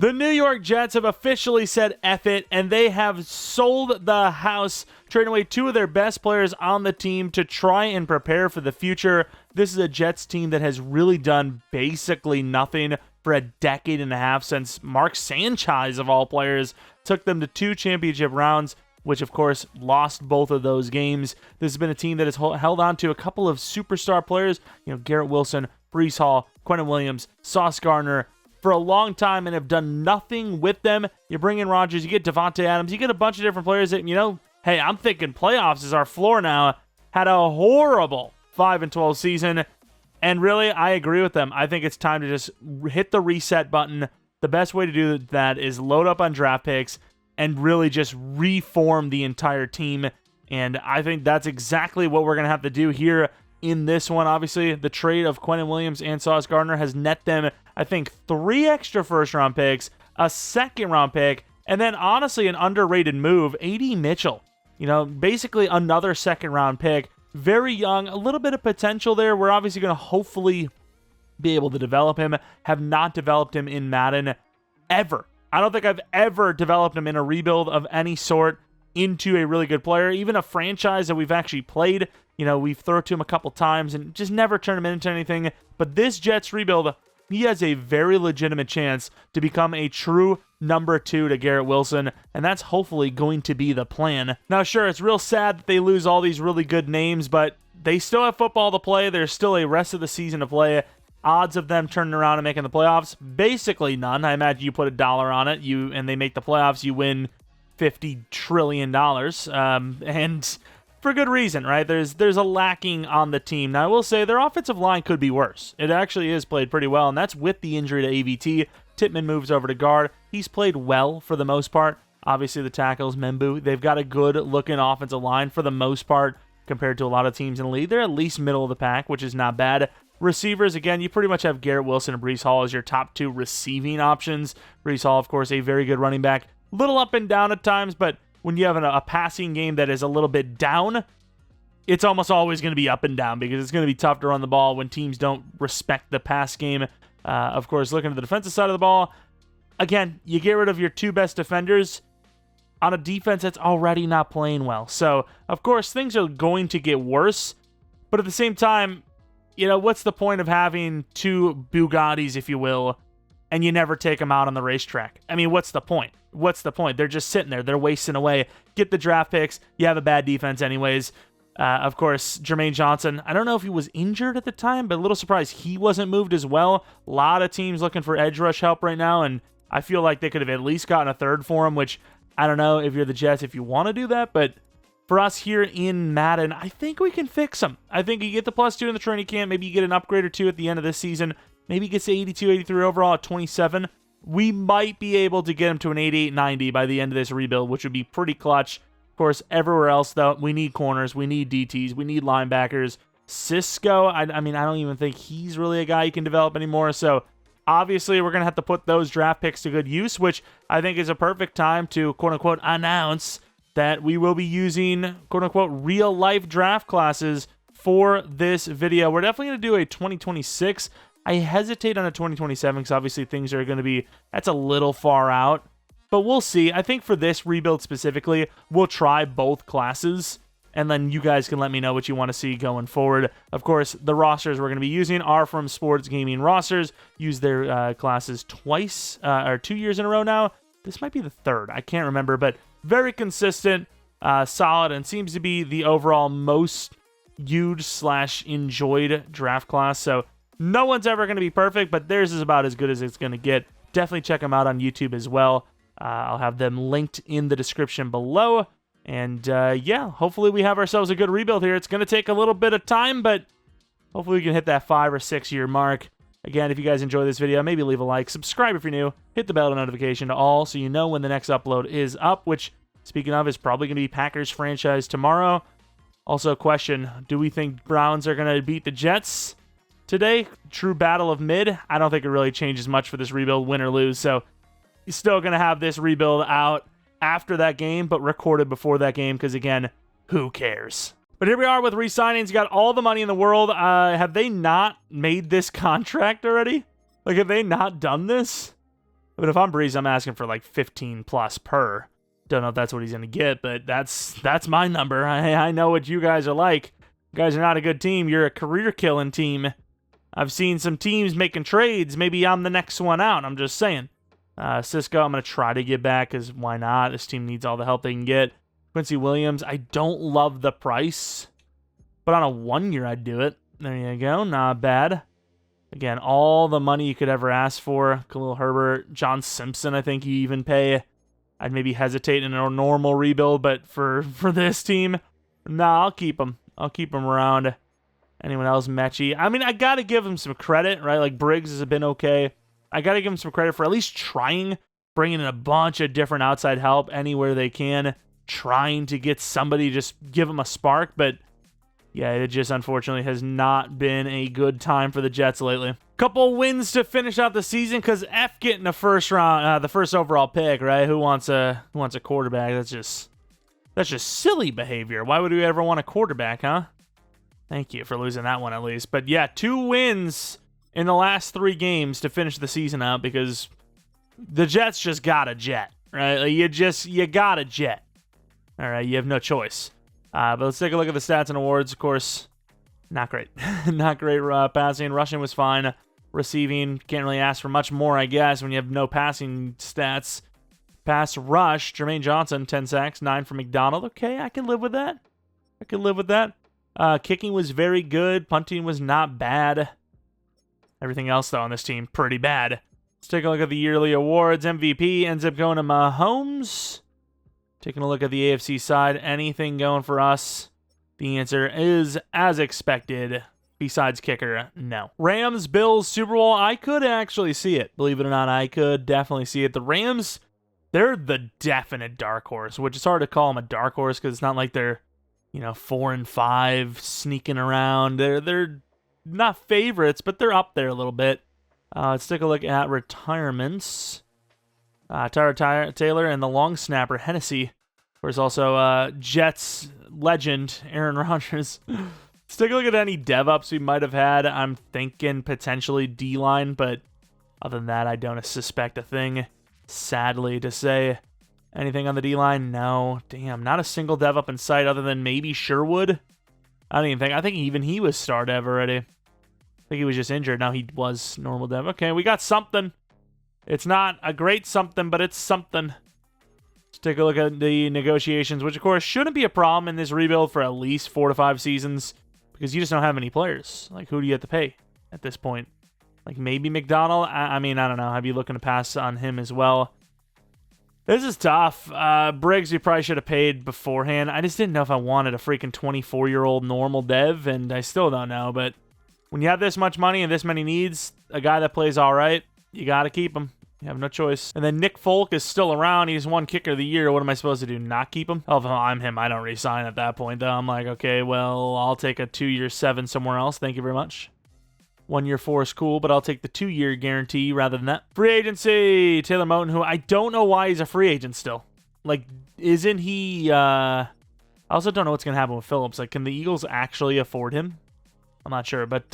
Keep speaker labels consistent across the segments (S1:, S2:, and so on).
S1: The New York Jets have officially said F it, and they have sold the house, trading away two of their best players on the team to try and prepare for the future. This is a Jets team that has really done basically nothing for a decade and a half since Mark Sanchez, of all players, took them to 2 championship rounds, which of course lost both of those games. This has been a team that has held on to a couple of superstar players, Garrett Wilson, Breece Hall, Quentin Williams, Sauce Gardner, for a long time and have done nothing with them. You bring in Rodgers, you get Devontae Adams, you get a bunch of different players that, hey, I'm thinking playoffs is our floor now. Had a horrible 5-12 season, and really, I agree with them. I think it's time to just hit the reset button. The best way to do that is load up on draft picks and really just reform the entire team, and I think that's exactly what we're going to have to do here in this one. Obviously, the trade of Quentin Williams and Sauce Gardner has net them, I think, 3 extra first-round picks, a second-round pick, and then, honestly, an underrated move, A.D. Mitchell. Basically another second-round pick. Very young, a little bit of potential there. We're obviously going to hopefully be able to develop him. Have not developed him in Madden ever. I don't think I've ever developed him in a rebuild of any sort into a really good player. Even a franchise that we've actually played, we've thrown to him a couple times and just never turned him into anything. But this Jets rebuild, he has a very legitimate chance to become a true number 2 to Garrett Wilson, and that's hopefully going to be the plan. Now, sure, it's real sad that they lose all these really good names, but they still have football to play. There's still a rest of the season to play. Odds of them turning around and making the playoffs, basically none. I imagine you put $1 on it, and they make the playoffs, you win $50 trillion, and for good reason, right? There's a lacking on the team. Now, I will say their offensive line could be worse. It actually is played pretty well, and that's with the injury to AVT. Tippmann moves over to guard. He's played well for the most part. Obviously, the tackles, Membu, they've got a good-looking offensive line for the most part compared to a lot of teams in the league. They're at least middle of the pack, which is not bad. Receivers, again, you pretty much have Garrett Wilson and Breece Hall as your top 2 receiving options. Breece Hall, of course, a very good running back. Little up and down at times, but when you have a passing game that is a little bit down, it's almost always going to be up and down because it's going to be tough to run the ball when teams don't respect the pass game. Of course, looking at the defensive side of the ball, again, you get rid of your 2 best defenders on a defense that's already not playing well. So, of course, things are going to get worse, but at the same time, what's the point of having 2 Bugattis, if you will, and you never take them out on the racetrack? I mean, what's the point? What's the point? They're just sitting there. They're wasting away. Get the draft picks. You have a bad defense anyways. Of course, Jermaine Johnson, I don't know if he was injured at the time, but a little surprised he wasn't moved as well. A lot of teams looking for edge rush help right now, and I feel like they could have at least gotten a third for him, which I don't know if you're the Jets if you want to do that, but for us here in Madden, I think we can fix him. I think you get the +2 in the training camp. Maybe you get an upgrade or 2 at the end of this season. Maybe he gets to 82, 83 overall at 27. We might be able to get him to an 88, 90 by the end of this rebuild, which would be pretty clutch. Of course, everywhere else, though, we need corners, we need DTs, we need linebackers. Cisco, I mean, I don't even think he's really a guy you can develop anymore, so obviously we're going to have to put those draft picks to good use, which I think is a perfect time to, quote-unquote, announce that we will be using, quote-unquote, real-life draft classes for this video. We're definitely going to do a 2026. I hesitate on a 2027 because obviously things are going to be, that's a little far out. But we'll see. I think for this rebuild specifically, we'll try both classes, and then you guys can let me know what you want to see going forward. Of course, the rosters we're going to be using are from Sports Gaming Rosters. Use their classes twice, or 2 years in a row now. This might be the third. I can't remember, but very consistent, solid, and seems to be the overall most used/enjoyed draft class. So no one's ever going to be perfect, but theirs is about as good as it's going to get. Definitely check them out on YouTube as well. I'll have them linked in the description below. And yeah, hopefully we have ourselves a good rebuild here. It's going to take a little bit of time, but hopefully we can hit that 5 or 6 year mark. Again, if you guys enjoy this video, maybe leave a like, subscribe if you're new, hit the bell notification to all so you know when the next upload is up, which, speaking of, is probably going to be Packers franchise tomorrow. Also, question, do we think Browns are going to beat the Jets today? True battle of mid. I don't think it really changes much for this rebuild, win or lose, so he's still going to have this rebuild out after that game, but recorded before that game, because again, who cares? But here we are with re-signings. Got all the money in the world. Have they not made this contract already? Like, have they not done this? But if I'm Breeze, I'm asking for like 15 plus per. Don't know if that's what he's going to get, but that's my number. I know what you guys are like. You guys are not a good team. You're a career-killing team. I've seen some teams making trades. Maybe I'm the next one out. I'm just saying. Cisco, I'm going to try to get back because why not? This team needs all the help they can get. Quincy Williams, I don't love the price, but on a 1 year, I'd do it. There you go. Not bad. Again, all the money you could ever ask for. Khalil Herbert, John Simpson, I think you even pay. I'd maybe hesitate in a normal rebuild, but for this team, nah, I'll keep him. I'll keep him around. Anyone else? Mechie. I mean, I got to give him some credit, right? Like, Briggs has been okay. I got to give him some credit for at least trying, bringing in a bunch of different outside help anywhere they can, trying to get somebody, just give them a spark, but yeah, it just unfortunately has not been a good time for the Jets lately. Couple wins to finish out the season because F getting the first round, the first overall pick, right? Who wants a quarterback? That's just silly behavior. Why would we ever want a quarterback, huh? Thank you for losing that one at least. But yeah, 2 wins in the last 3 games to finish the season out because the Jets just got a jet, right? Like you got a jet. All right, you have no choice. But let's take a look at the stats and awards. Of course, not great. Not great passing. Rushing was fine. Receiving, can't really ask for much more, I guess, when you have no passing stats. Pass rush, Jermaine Johnson, 10 sacks, 9 for McDonald. Okay, I can live with that. Kicking was very good. Punting was not bad. Everything else, though, on this team, pretty bad. Let's take a look at the yearly awards. MVP ends up going to Mahomes. Taking a look at the AFC side, anything going for us? The answer is, as expected, besides kicker, no. Rams, Bills, Super Bowl, I could actually see it. Believe it or not, I could definitely see it. The Rams, they're the definite dark horse, which is hard to call them a dark horse because it's not like they're, 4-5 sneaking around. They're not favorites, but they're up there a little bit. Let's take a look at retirements. Tyrod Taylor and the long snapper Hennessy. There's also Jets legend Aaron Rodgers. Let's take a look at any dev-ups we might have had. I'm thinking potentially D-line, but other than that, I don't suspect a thing, sadly to say. Anything on the D-line? No. Damn, not a single dev-up in sight other than maybe Sherwood. I think even he was star dev already. I think he was just injured. Now he was normal dev. Okay, we got something. It's not a great something, but it's something. Let's take a look at the negotiations, which, of course, shouldn't be a problem in this rebuild for at least 4 to 5 seasons because you just don't have any players. Like, who do you have to pay at this point? Like, maybe McDonald? I mean, I don't know. I'd be looking to pass on him as well. This is tough. Briggs, we probably should have paid beforehand. I just didn't know if I wanted a freaking 24-year-old normal dev, and I still don't know. But when you have this much money and this many needs, a guy that plays all right, you got to keep him. You have no choice. And then Nick Folk is still around. He's won kicker of the year. What am I supposed to do? Not keep him? Oh, if I'm him, I don't resign at that point, though. I'm like, okay, well, I'll take a 2-year 7 somewhere else. Thank you very much. 1 year 4 is cool, but I'll take the 2-year guarantee rather than that. Free agency. Taylor Moton, who I don't know why he's a free agent still. Like, isn't he... I also don't know what's going to happen with Phillips. Like, can the Eagles actually afford him? I'm not sure, but...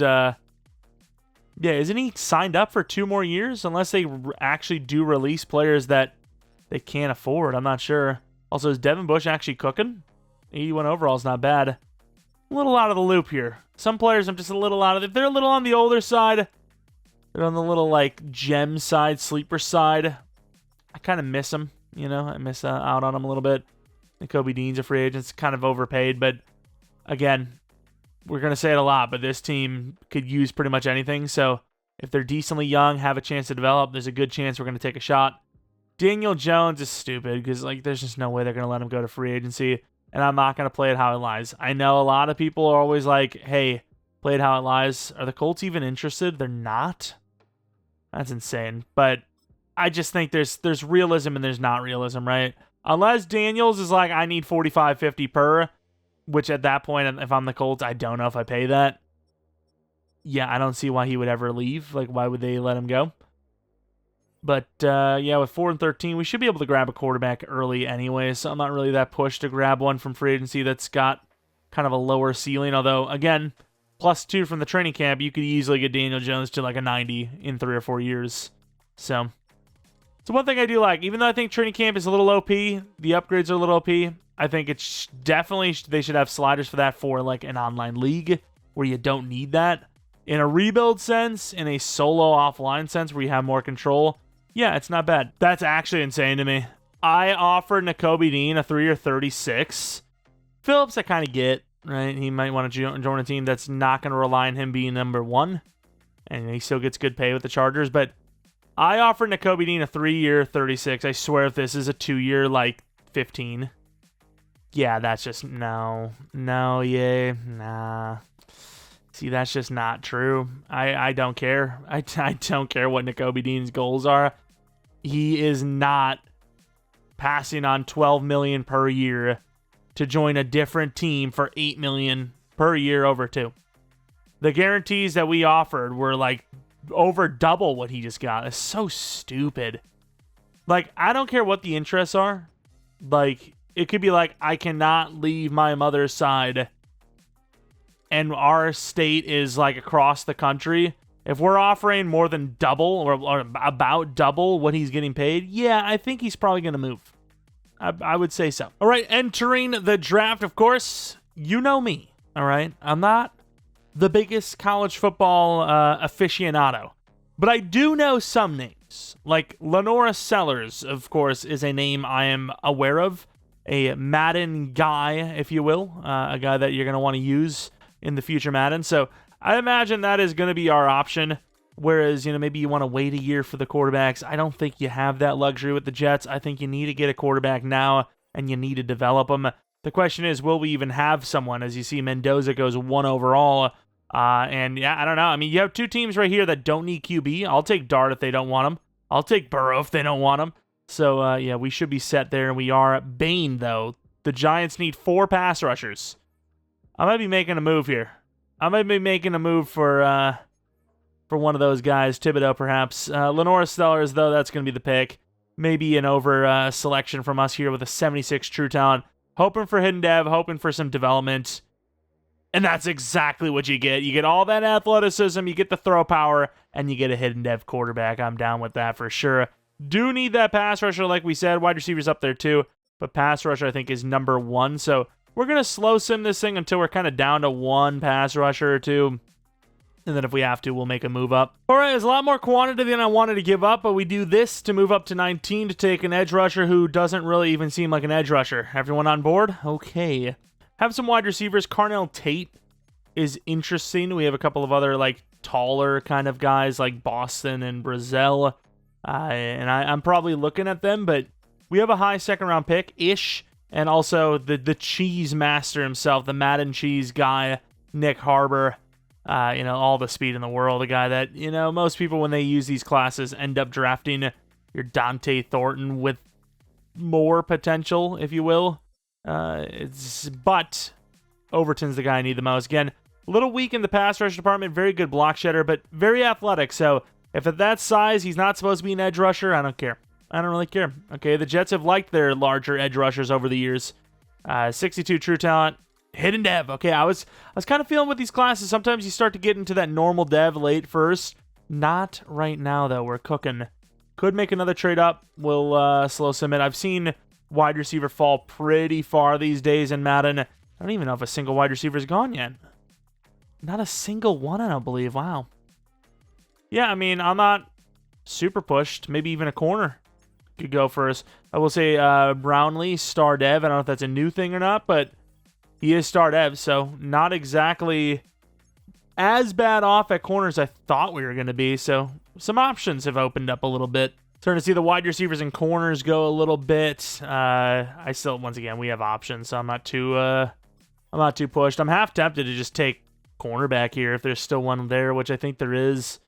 S1: yeah, isn't he signed up for 2 more years? Unless they actually do release players that they can't afford. I'm not sure. Also, is Devin Bush actually cooking? 81 overall is not bad. A little out of the loop here. Some players I'm just a little out of... If they're a little on the older side, they're on the little, like, gem side, sleeper side, I kind of miss them, I miss out on them a little bit. And Kobe Dean's a free agent. It's kind of overpaid, but again... We're going to say it a lot, but this team could use pretty much anything. So if they're decently young, have a chance to develop, there's a good chance we're going to take a shot. Daniel Jones is stupid because there's just no way they're going to let him go to free agency. And I'm not going to play it how it lies. I know a lot of people are always like, hey, play it how it lies. Are the Colts even interested? They're not. That's insane. But I just think there's realism and there's not realism, right? Unless Daniels is like, I need 45, 50 per. Which at that point, if I'm the Colts, I don't know if I pay that. Yeah, I don't see why he would ever leave. Like, why would they let him go? But, yeah, with 4 and 13, we should be able to grab a quarterback early anyway, so I'm not really that pushed to grab one from free agency that's got kind of a lower ceiling. Although, again, +2 from the training camp, you could easily get Daniel Jones to like a 90 in 3 or 4 years. So, So one thing I do like, even though I think training camp is a little OP, the upgrades are a little OP, I think it's definitely, they should have sliders for that for like an online league where you don't need that. In a rebuild sense, in a solo offline sense where you have more control, yeah, it's not bad. That's actually insane to me. I offered Nakobe Dean a 3-year 36. Phillips, I kind of get, right? He might want to join a team that's not going to rely on him being number 1. And he still gets good pay with the Chargers. But I offered Nakobe Dean a 3-year 36. I swear if this is a 2-year, like, 15. Yeah, that's just, no, yeah, nah. See, that's just not true. I don't care. I don't care what Nakobe Dean's goals are. He is not passing on $12 million per year to join a different team for $8 million per year over 2. The guarantees that we offered were like over double what he just got. It's so stupid. Like, I don't care what the interests are. Like, it could be like, I cannot leave my mother's side and our state is like across the country. If we're offering more than double or about double what he's getting paid, yeah, I think he's probably going to move. I would say so. All right, entering the draft, of course, you know me, all right? I'm not the biggest college football aficionado, but I do know some names. Like LaNorris Sellers, of course, is a name I am aware of. A Madden guy, if you will, a guy that you're going to want to use in the future Madden. So I imagine that is going to be our option. Whereas, maybe you want to wait a year for the quarterbacks. I don't think you have that luxury with the Jets. I think you need to get a quarterback now, and you need to develop them. The question is, will we even have someone? As you see, Mendoza goes 1 overall. And yeah, I don't know. I mean, you have 2 teams right here that don't need QB. I'll take Dart if they don't want him. I'll take Burrow if they don't want him. So, yeah, we should be set there, and we are. Bane, though. The Giants need 4 pass rushers. I might be making a move here. I might be making a move for one of those guys. Thibodeau, perhaps. LaNorris Sellers, though, that's going to be the pick. Maybe an over selection from us here with a 76 true talent. Hoping for hidden dev, hoping for some development. And that's exactly what you get. You get all that athleticism, you get the throw power, and you get a hidden dev quarterback. I'm down with that for sure. Do need that pass rusher, like we said. Wide receivers up there too. But pass rusher, I think, is number 1. So we're going to slow sim this thing until we're kind of down to 1 pass rusher or 2. And then if we have to, we'll make a move up. All right, there's a lot more quantity than I wanted to give up, but we do this to move up to 19 to take an edge rusher who doesn't really even seem like an edge rusher. Everyone on board? Okay. Have some wide receivers. Carnell Tate is interesting. We have a couple of other, like, taller kind of guys like Boston and Brazil. And I'm probably looking at them, but we have a high second-round pick-ish. And also the cheese master himself, the Madden cheese guy, Nick Harbor. All the speed in the world. A guy that, most people when they use these classes end up drafting your Dante Thornton with more potential, if you will. But Overton's the guy I need the most. Again, a little weak in the pass rush department, very good block shedder, but very athletic. So if at that size he's not supposed to be an edge rusher, I don't care. I don't really care. Okay, the Jets have liked their larger edge rushers over the years. 62 true talent. Hidden dev. Okay, I was kind of feeling with these classes. Sometimes you start to get into that normal dev late first. Not right now, though. We're cooking. Could make another trade up. We'll slow submit. I've seen wide receiver fall pretty far these days in Madden. I don't even know if a single wide receiver's gone yet. Not a single one, I don't believe. Wow. Yeah, I mean, I'm not super pushed. Maybe even a corner could go first. I will say Brownlee, star dev. I don't know if that's a new thing or not, but he is star dev, so not exactly as bad off at corners I thought we were going to be. So some options have opened up a little bit. Starting to see the wide receivers and corners go a little bit. I still, once again, we have options, so I'm not too pushed. I'm half tempted to just take cornerback here if there's still one there, which I think there is.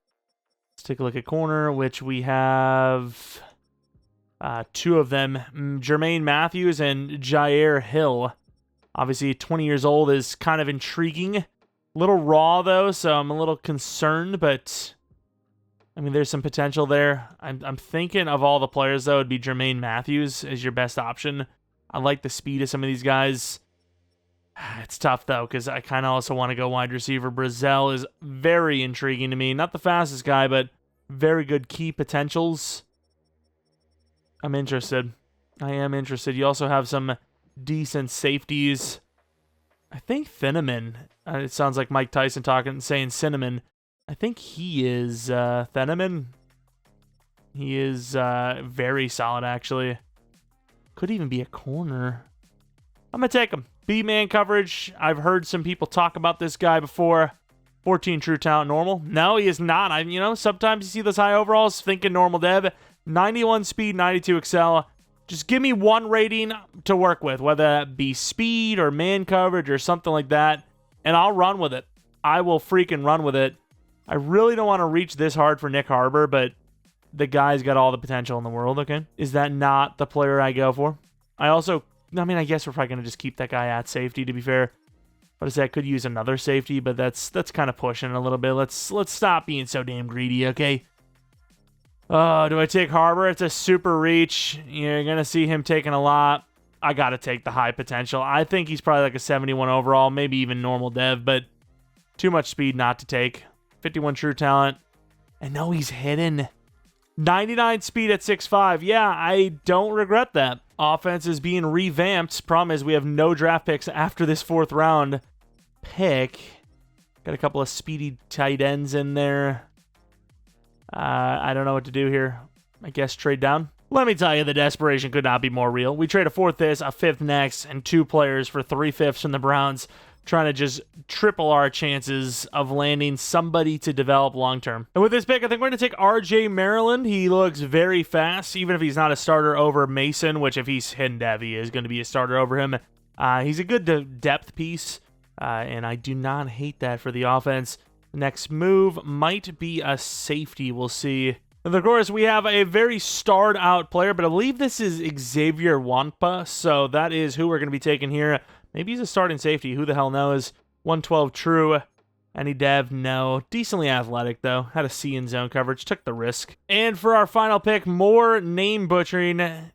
S1: Let's take a look at corner, which we have 2 of them, Jermaine Matthews and Jair Hill. Obviously, 20 years old is kind of intriguing. A little raw, though, so I'm a little concerned, but I mean, there's some potential there. I'm thinking of all the players, though, it'd be Jermaine Matthews as your best option. I like the speed of some of these guys. It's tough, though, because I kind of also want to go wide receiver. Brazil is very intriguing to me. Not the fastest guy, but very good key potentials. I'm interested. I am interested. You also have some decent safeties. I think Thieneman. It sounds like Mike Tyson saying cinnamon. I think he is Thieneman. He is very solid, actually. Could even be a corner. I'm going to take him. B-man coverage. I've heard some people talk about this guy before. 14 true talent normal. No, he is not. Sometimes you see those high overalls thinking normal dev. 91 speed, 92 excel. Just give me one rating to work with, whether that be speed or man coverage or something like that, and I'll run with it. I will freaking run with it. I really don't want to reach this hard for Nick Harbor, but the guy's got all the potential in the world, okay? Is that not the player I go for? I guess we're probably going to just keep that guy at safety, to be fair. What is that? Could use another safety, but that's kind of pushing a little bit. Let's stop being so damn greedy, okay? Oh, do I take Harbor? It's a super reach. You're going to see him taking a lot. I got to take the high potential. I think he's probably like a 71 overall, maybe even normal dev, but too much speed not to take. 51 true talent. And no, he's hidden. 99 speed at 6'5". Yeah, I don't regret that. Offense is being revamped. Problem is we have no draft picks after this 4th round pick. Got a couple of speedy tight ends in there. I don't know what to do here. I guess trade down. Let me tell you, the desperation could not be more real. We trade a 4th this, a 5th next, and 2 players for 3/5 from the Browns, trying to just triple our chances of landing somebody to develop long-term. And with this pick, I think we're going to take RJ Maryland. He looks very fast, even if he's not a starter over Mason, which if he's hidden dev, he is going to be a starter over him. He's a good depth piece, and I do not hate that for the offense. Next move might be a safety. We'll see. And of course, we have a very starred out player, but I believe this is Xavier Wampa, so that is who we're going to be taking here. Maybe he's a starting safety. Who the hell knows? 112 true. Any dev? No. Decently athletic, though. Had a C in zone coverage. Took the risk. And for our final pick, more name butchering.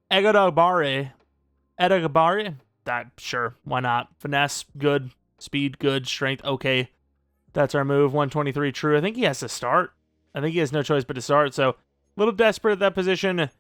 S1: Egodagbare. Sure. Why not? Finesse, good. Speed, good. Strength, okay. That's our move. 123 true. I think he has to start. I think he has no choice but to start. So, a little desperate at that position.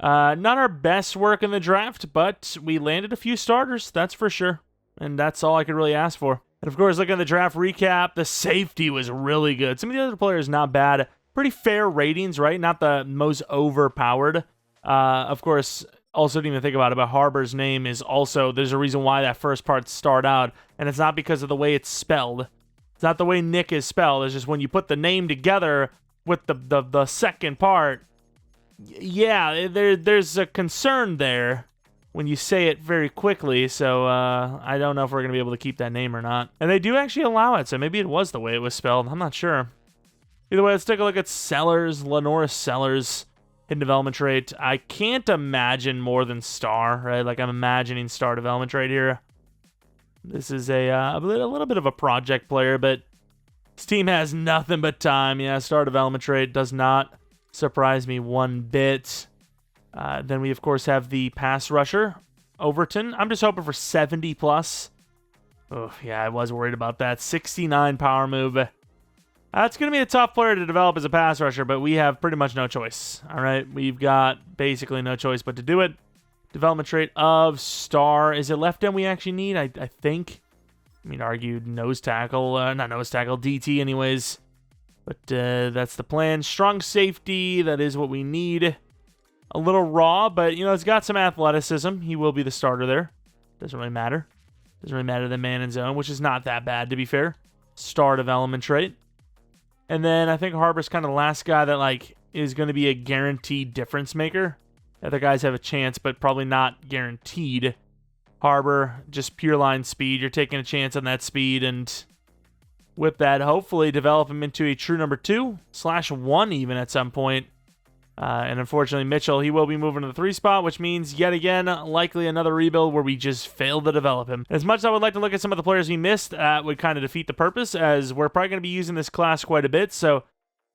S1: Not our best work in the draft, but we landed a few starters, that's for sure. And that's all I could really ask for. And of course, looking at the draft recap, the safety was really good. Some of the other players, not bad. Pretty fair ratings, right? Not the most overpowered. Of course, also didn't even think about it, but Harbor's name is also, there's a reason why that first part started out, and it's not because of the way it's spelled. It's not the way Nick is spelled. It's just when you put the name together with the second part, yeah, there's a concern there when you say it very quickly, so I don't know if we're going to be able to keep that name or not. And they do actually allow it, so maybe it was the way it was spelled. I'm not sure. Either way, let's take a look at Sellers, LaNorris Sellers, hidden development trait. I can't imagine more than star, right? Like I'm imagining star development trait here. This is a little bit of a project player, but this team has nothing but time. Yeah, star development trait does not surprise me one bit. Then we, of course, have the pass rusher, Overton. I'm just hoping for 70 plus. Oh, yeah, I was worried about that. 69 power move. That's going to be a tough player to develop as a pass rusher, but we have pretty much no choice. All right, we've got basically no choice but to do it. Development trait of star. Is it left end we actually need? I think. I mean, argued nose tackle. Not nose tackle, DT anyways. But that's the plan. Strong safety. That is what we need. A little raw, but, you know, it's got some athleticism. He will be the starter there. Doesn't really matter. Doesn't really matter the man in zone, which is not that bad, to be fair. Star development trait. And then I think Harbor's kind of the last guy that, like, is going to be a guaranteed difference maker. Other guys have a chance, but probably not guaranteed. Harbor, just pure line speed. You're taking a chance on that speed, and with that, hopefully develop him into a true number 2/1 even at some point. And unfortunately, Mitchell, he will be moving to the 3 spot, which means, yet again, likely another rebuild where we just failed to develop him. As much as I would like to look at some of the players we missed, that would kind of defeat the purpose, as we're probably going to be using this class quite a bit, so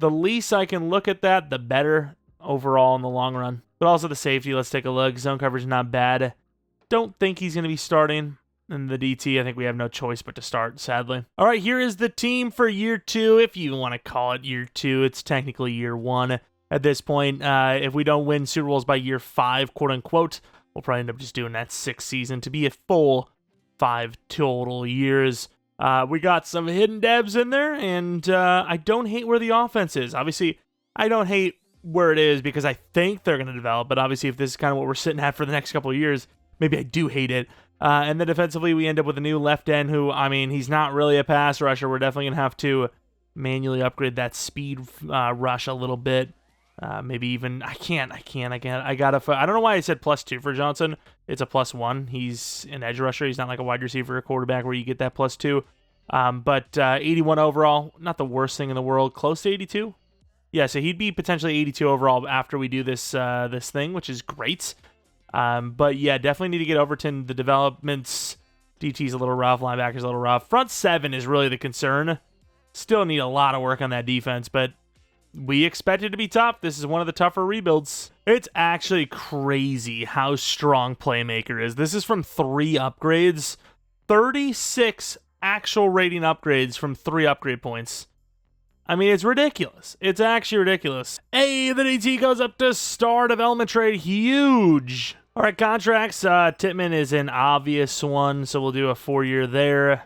S1: the least I can look at that, the better overall in the long run. But also the safety, let's take a look. Zone coverage, not bad. Don't think he's going to be starting. And the DT, I think we have no choice but to start, sadly. All right, here is the team for year 2, if you want to call it year 2. It's technically year 1. at this point. If we don't win Super Bowls by year 5, quote unquote, we'll probably end up just doing that 6th season to be a full 5 total years. We got some hidden devs in there, and I don't hate where the offense is. Obviously, I don't hate where it is because I think they're going to develop, but obviously if this is kind of what we're sitting at for the next couple of years, maybe I do hate it. And then defensively, we end up with a new left end who, I mean, he's not really a pass rusher. We're definitely going to have to manually upgrade that speed rush a little bit. Maybe even, I don't know why I said +2 for Johnson. It's a +1. He's an edge rusher. He's not like a wide receiver or quarterback where you get that +2. But 81 overall, not the worst thing in the world. Close to 82. Yeah, so he'd be potentially 82 overall after we do this this thing, which is great. But yeah, definitely need to get Overton. The developments, DT's a little rough, linebacker's a little rough. Front 7 is really the concern. Still need a lot of work on that defense, but we expect it to be tough. This is one of the tougher rebuilds. It's actually crazy how strong Playmaker is. This is from 3 upgrades. 36 actual rating upgrades from 3 upgrade points. I mean, it's ridiculous. It's actually ridiculous. Hey, the DT goes up to star development trade. Huge. All right, contracts. Tittman is an obvious one, so we'll do a 4-year there.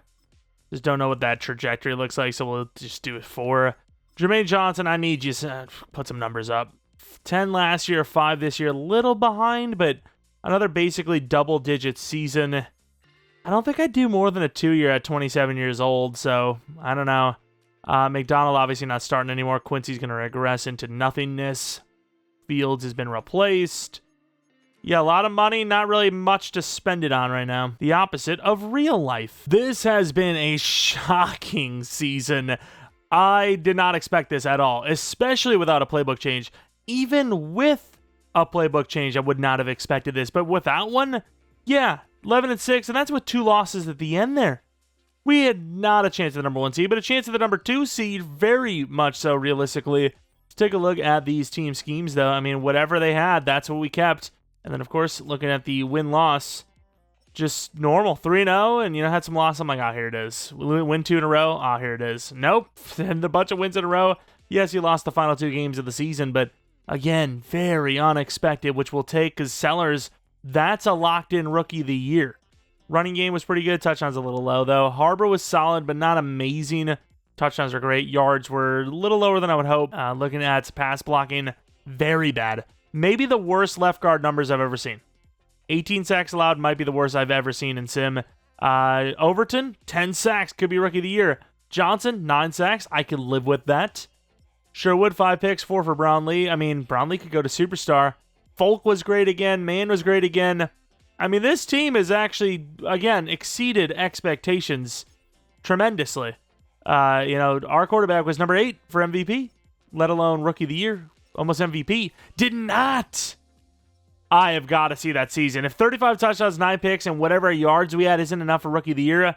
S1: Just don't know what that trajectory looks like, so we'll just do it 4. Jermaine Johnson, I need you to put some numbers up. 10 last year, 5 this year. Little behind, but another basically double-digit season. I don't think I'd do more than a 2-year at 27 years old, so I don't know. McDonald obviously not starting anymore. Quincy's going to regress into nothingness. Fields has been replaced. Yeah, a lot of money, not really much to spend it on right now. The opposite of real life. This has been a shocking season. I did not expect this at all, especially without a playbook change. Even with a playbook change, I would not have expected this. But without one, yeah, 11-6, and that's with 2 losses at the end there. We had not a chance at the number 1 seed, but a chance at the number 2 seed, very much so realistically. Let's take a look at these team schemes, though. I mean, whatever they had, that's what we kept. And then, of course, looking at the win-loss, just normal, 3-0, and, had some loss. I'm like, here it is. Win 2 in a row. Here it is. Nope. And a bunch of wins in a row. Yes, you lost the final 2 games of the season, but, again, very unexpected, which we'll take because Sellers, that's a locked-in Rookie of the Year. Running game was pretty good. Touchdowns a little low, though. Harbor was solid, but not amazing. Touchdowns were great. Yards were a little lower than I would hope. Looking at pass blocking, very bad. Maybe the worst left guard numbers I've ever seen. 18 sacks allowed might be the worst I've ever seen in Sim. Overton, 10 sacks. Could be Rookie of the Year. Johnson, 9 sacks. I could live with that. Sherwood, 5 picks, 4 for Brownlee. I mean, Brownlee could go to Superstar. Folk was great again. Mann was great again. I mean, this team has actually, again, exceeded expectations tremendously. Our quarterback was number 8 for MVP, let alone Rookie of the Year, almost MVP. Did not. I have got to see that season. If 35 touchdowns, 9 picks, and whatever yards we had isn't enough for Rookie of the Year,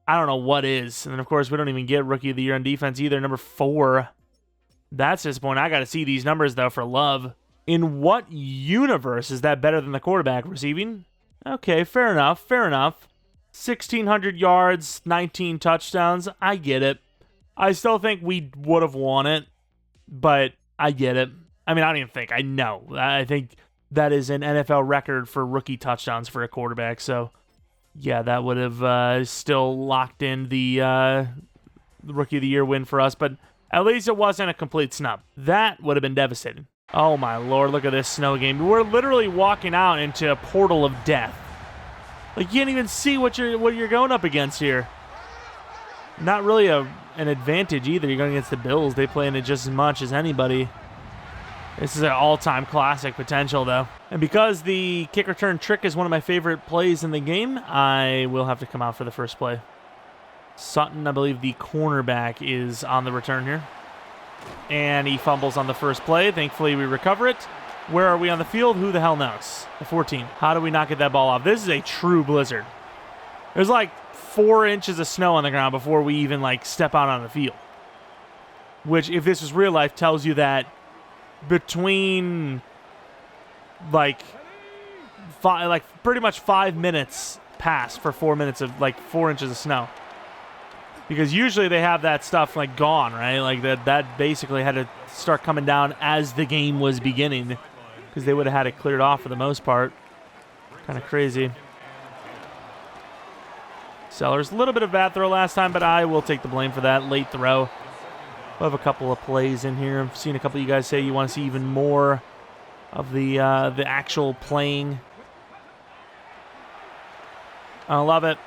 S1: I don't know what is. And then, of course, we don't even get Rookie of the Year on defense either, number 4. That's disappointing. I got to see these numbers, though, for love. In what universe is that better than the quarterback receiving? Okay, fair enough, 1,600 yards, 19 touchdowns. I get it. I still think we would have won it, but I get it. I mean, I don't even think. I know. I think that is an NFL record for rookie touchdowns for a quarterback. So, yeah, that would have still locked in the Rookie of the Year win for us, but at least it wasn't a complete snub. That would have been devastating. Oh my lord, look at this snow game. We're literally walking out into a portal of death. Like, you can't even see what you're going up against here. Not really an advantage either. You're going against the Bills. They play in it just as much as anybody. This is an all-time classic potential, though. And because the kick return trick is one of my favorite plays in the game, I will have to come out for the first play. Sutton, I believe the cornerback, is on the return here. And he fumbles on the first play. Thankfully, we recover it. Where are we on the field? Who the hell knows? The 14. How do we not get that ball off? This is a true blizzard. There's like 4 inches of snow on the ground before we even step out on the field. Which, if this was real life, tells you that between pretty much 5 minutes passed for 4 minutes of 4 inches of snow. Because usually they have that stuff like gone, right? Like that basically had to start coming down as the game was beginning, because they would have had it cleared off for the most part. Kind of crazy. Sellers, a little bit of bad throw last time, but I will take the blame for that. Late throw. We'll have a couple of plays in here. I've seen a couple of you guys say you want to see even more of the actual playing. I love it.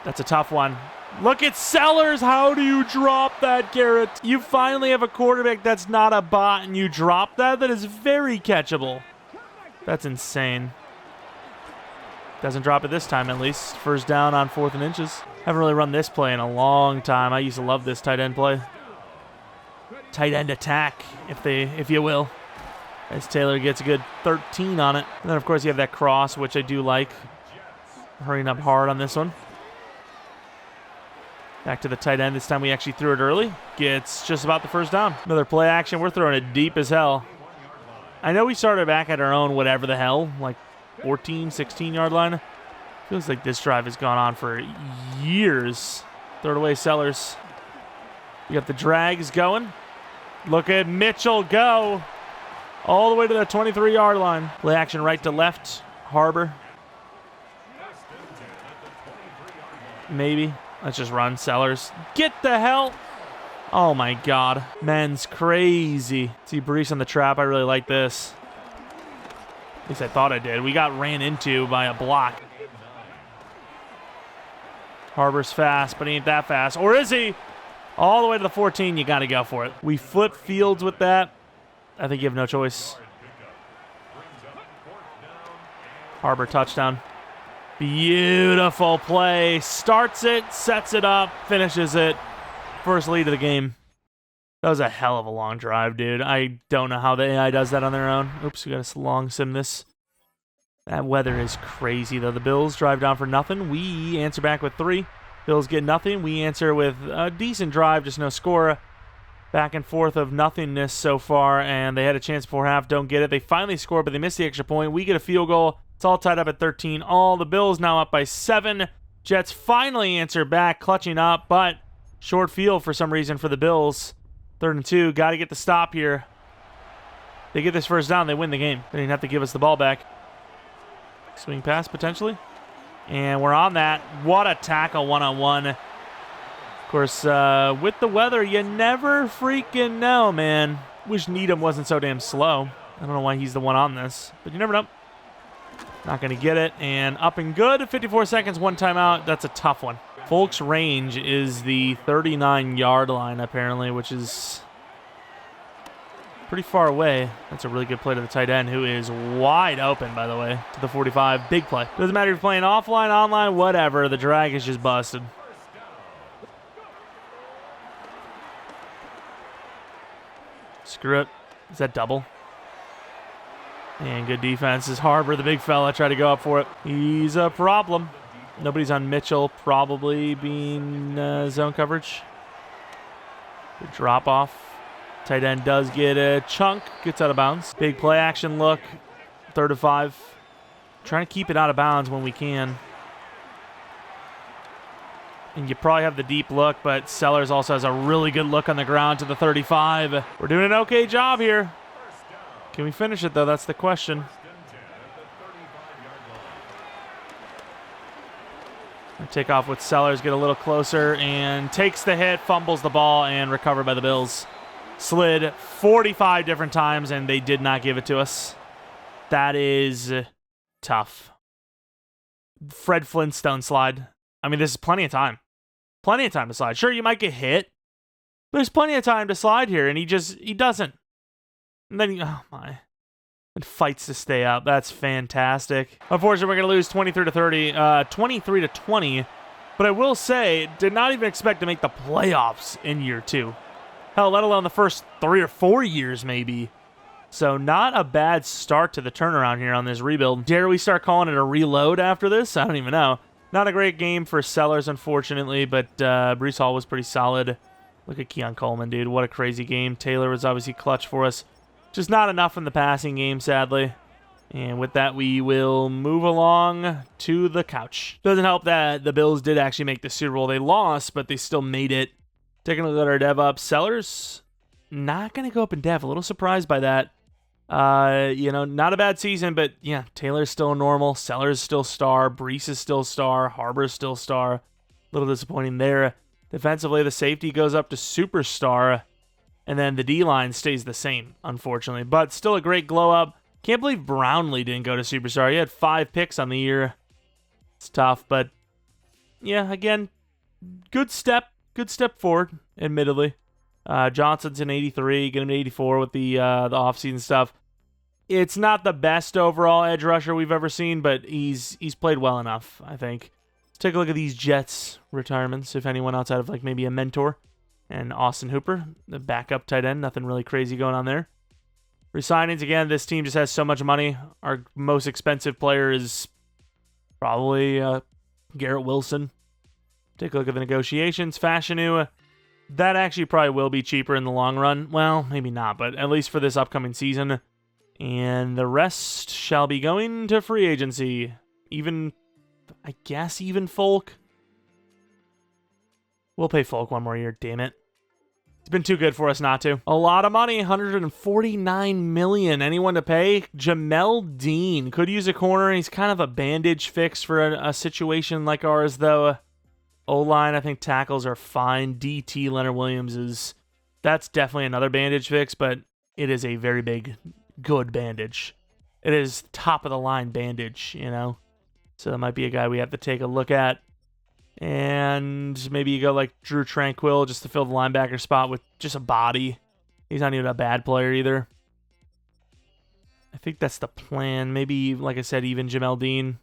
S1: That's a tough one. Look at Sellers. How do you drop that, Garrett? You finally have a quarterback that's not a bot, and you drop that? That is very catchable. That's insane. Doesn't drop it this time, at least. First down on 4th and inches. Haven't really run this play in a long time. I used to love this tight end play. Tight end attack, if you will. As Taylor gets a good 13 on it. And then, of course, you have that cross, which I do like. Hurrying up hard on this one. Back to the tight end. This time we actually threw it early. Gets just about the first down. Another play action. We're throwing it deep as hell. I know we started back at our own whatever the hell, like 14, 16-yard line. Feels like this drive has gone on for years. Throw it away, Sellers. You got the drags going. Look at Mitchell go. All the way to the 23-yard line. Play action right to left. Harbor. Maybe. Let's just run, Sellers. Get the hell. Oh, my God. Men's crazy. See Brees on the trap. I really like this. At least I thought I did. We got ran into by a block. Harbor's fast, but he ain't that fast. Or is he? All the way to the 14. You got to go for it. We flip Fields with that. I think you have no choice. Harbor touchdown. Beautiful play. Starts it, sets it up, finishes it. First lead of the game. That was a hell of a long drive, dude. I don't know how the AI does that on their own. Oops, we got to long sim this. That weather is crazy, though. The Bills drive down for nothing. We answer back with 3. Bills get nothing. We answer with a decent drive, just no score. Back and forth of nothingness so far, and they had a chance before half. Don't get it. They finally score, but they miss the extra point. We get a field goal. It's all tied up at 13. All the Bills now up by 7. Jets finally answer back, clutching up, but short field for some reason for the Bills. 3rd and 2. Got to get the stop here. They get this first down. They win the game. They didn't have to give us the ball back. Swing pass, potentially. And we're on that. What a tackle one-on-one. Of course, with the weather, you never freaking know, man. Wish Needham wasn't so damn slow. I don't know why he's the one on this, but you never know. Not going to get it. And up and good. 54 seconds, 1 timeout. That's a tough one. Folks' range is the 39-yard line, apparently, which is pretty far away. That's a really good play to the tight end, who is wide open, by the way, to the 45. Big play. Doesn't matter if you're playing offline, online, whatever. The drag is just busted. Screw it. Is that double? And good defense is Harbor, the big fella, try to go up for it. He's a problem. Nobody's on Mitchell, probably being zone coverage. Good drop off. Tight end does get a chunk, gets out of bounds. Big play action look. 3rd and 5. Trying to keep it out of bounds when we can. And you probably have the deep look, but Sellers also has a really good look on the ground to the 35. We're doing an okay job here. Can we finish it, though? That's the question. Take off with Sellers, get a little closer, and takes the hit, fumbles the ball, and recovered by the Bills. Slid 45 different times, and they did not give it to us. That is tough. Fred Flintstone slide. I mean, this is plenty of time. Plenty of time to slide. Sure, you might get hit, but there's plenty of time to slide here, and he doesn't. And then oh my. And fights to stay up. That's fantastic. Unfortunately, we're going to lose 23 to 20. But I will say, did not even expect to make the playoffs in year 2. Hell, let alone the first 3 or 4 years, maybe. So not a bad start to the turnaround here on this rebuild. Dare we start calling it a reload after this? I don't even know. Not a great game for Sellers, unfortunately, but Breece Hall was pretty solid. Look at Keon Coleman, dude. What a crazy game. Taylor was obviously clutch for us. Just not enough in the passing game, sadly. And with that, we will move along to the couch. Doesn't help that the Bills did actually make the Super Bowl. They lost, but they still made it. Taking a look at our dev up. Sellers, not going to go up in dev. A little surprised by that. Not a bad season, but yeah, Taylor's still normal. Sellers still star. Brees is still star. Harbor's still star. A little disappointing there. Defensively, the safety goes up to superstar. And then the D-line stays the same, unfortunately. But still a great glow-up. Can't believe Brownlee didn't go to superstar. He had 5 picks on the year. It's tough, but yeah, again, good step forward, admittedly. Johnson's in 83, get him to 84 with the offseason stuff. It's not the best overall edge rusher we've ever seen, but he's played well enough, I think. Let's take a look at these Jets retirements, if anyone outside of like maybe a mentor. And Austin Hooper, the backup tight end. Nothing really crazy going on there. Resignings, again, this team just has so much money. Our most expensive player is probably Garrett Wilson. Take a look at the negotiations. Fashanu, that actually probably will be cheaper in the long run. Well, maybe not, but at least for this upcoming season. And the rest shall be going to free agency. Even Folk. We'll pay Folk one more year, damn it. It's been too good for us not to. A lot of money, $149 million. Anyone to pay? Jamel Dean could use a corner. He's kind of a bandage fix for a situation like ours, though. O-line, I think tackles are fine. DT, Leonard Williams, that's definitely another bandage fix, but it is a very big, good bandage. It is top-of-the-line bandage, So that might be a guy we have to take a look at. And maybe you go like Drew Tranquil just to fill the linebacker spot with just a body. He's not even a bad player either. I think that's the plan. Maybe, like I said, even Jamel Dean.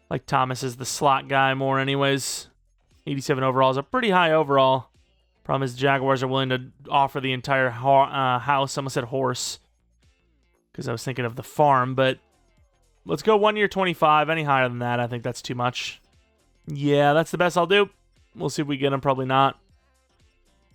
S1: Like Thomas is the slot guy more anyways. 87 overall is a pretty high overall. Problem is Jaguars are willing to offer the entire house. I almost said horse because I was thinking of the farm. But let's go 1 year 25. Any higher than that, I think that's too much. Yeah, that's the best I'll do. We'll see if we get him. Probably not.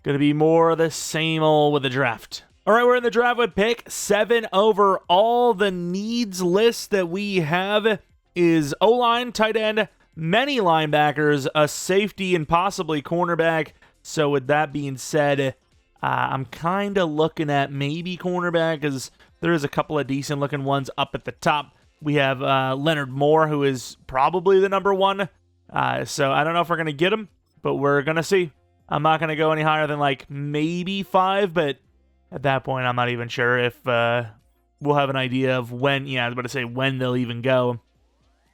S1: Gonna be more of the same old with the draft. All right, we're in the draft with pick 7 overall. The needs list that we have is O-line, tight end, many linebackers, a safety, and possibly cornerback. So with that being said, I'm kind of looking at maybe cornerback because there is a couple of decent-looking ones up at the top. We have Leonard Moore, who is probably the number 1. So I don't know if we're going to get him, but we're going to see. I'm not going to go any higher than like maybe 5, but at that point, I'm not even sure if we'll have an idea of when. Yeah, I was about to say when they'll even go.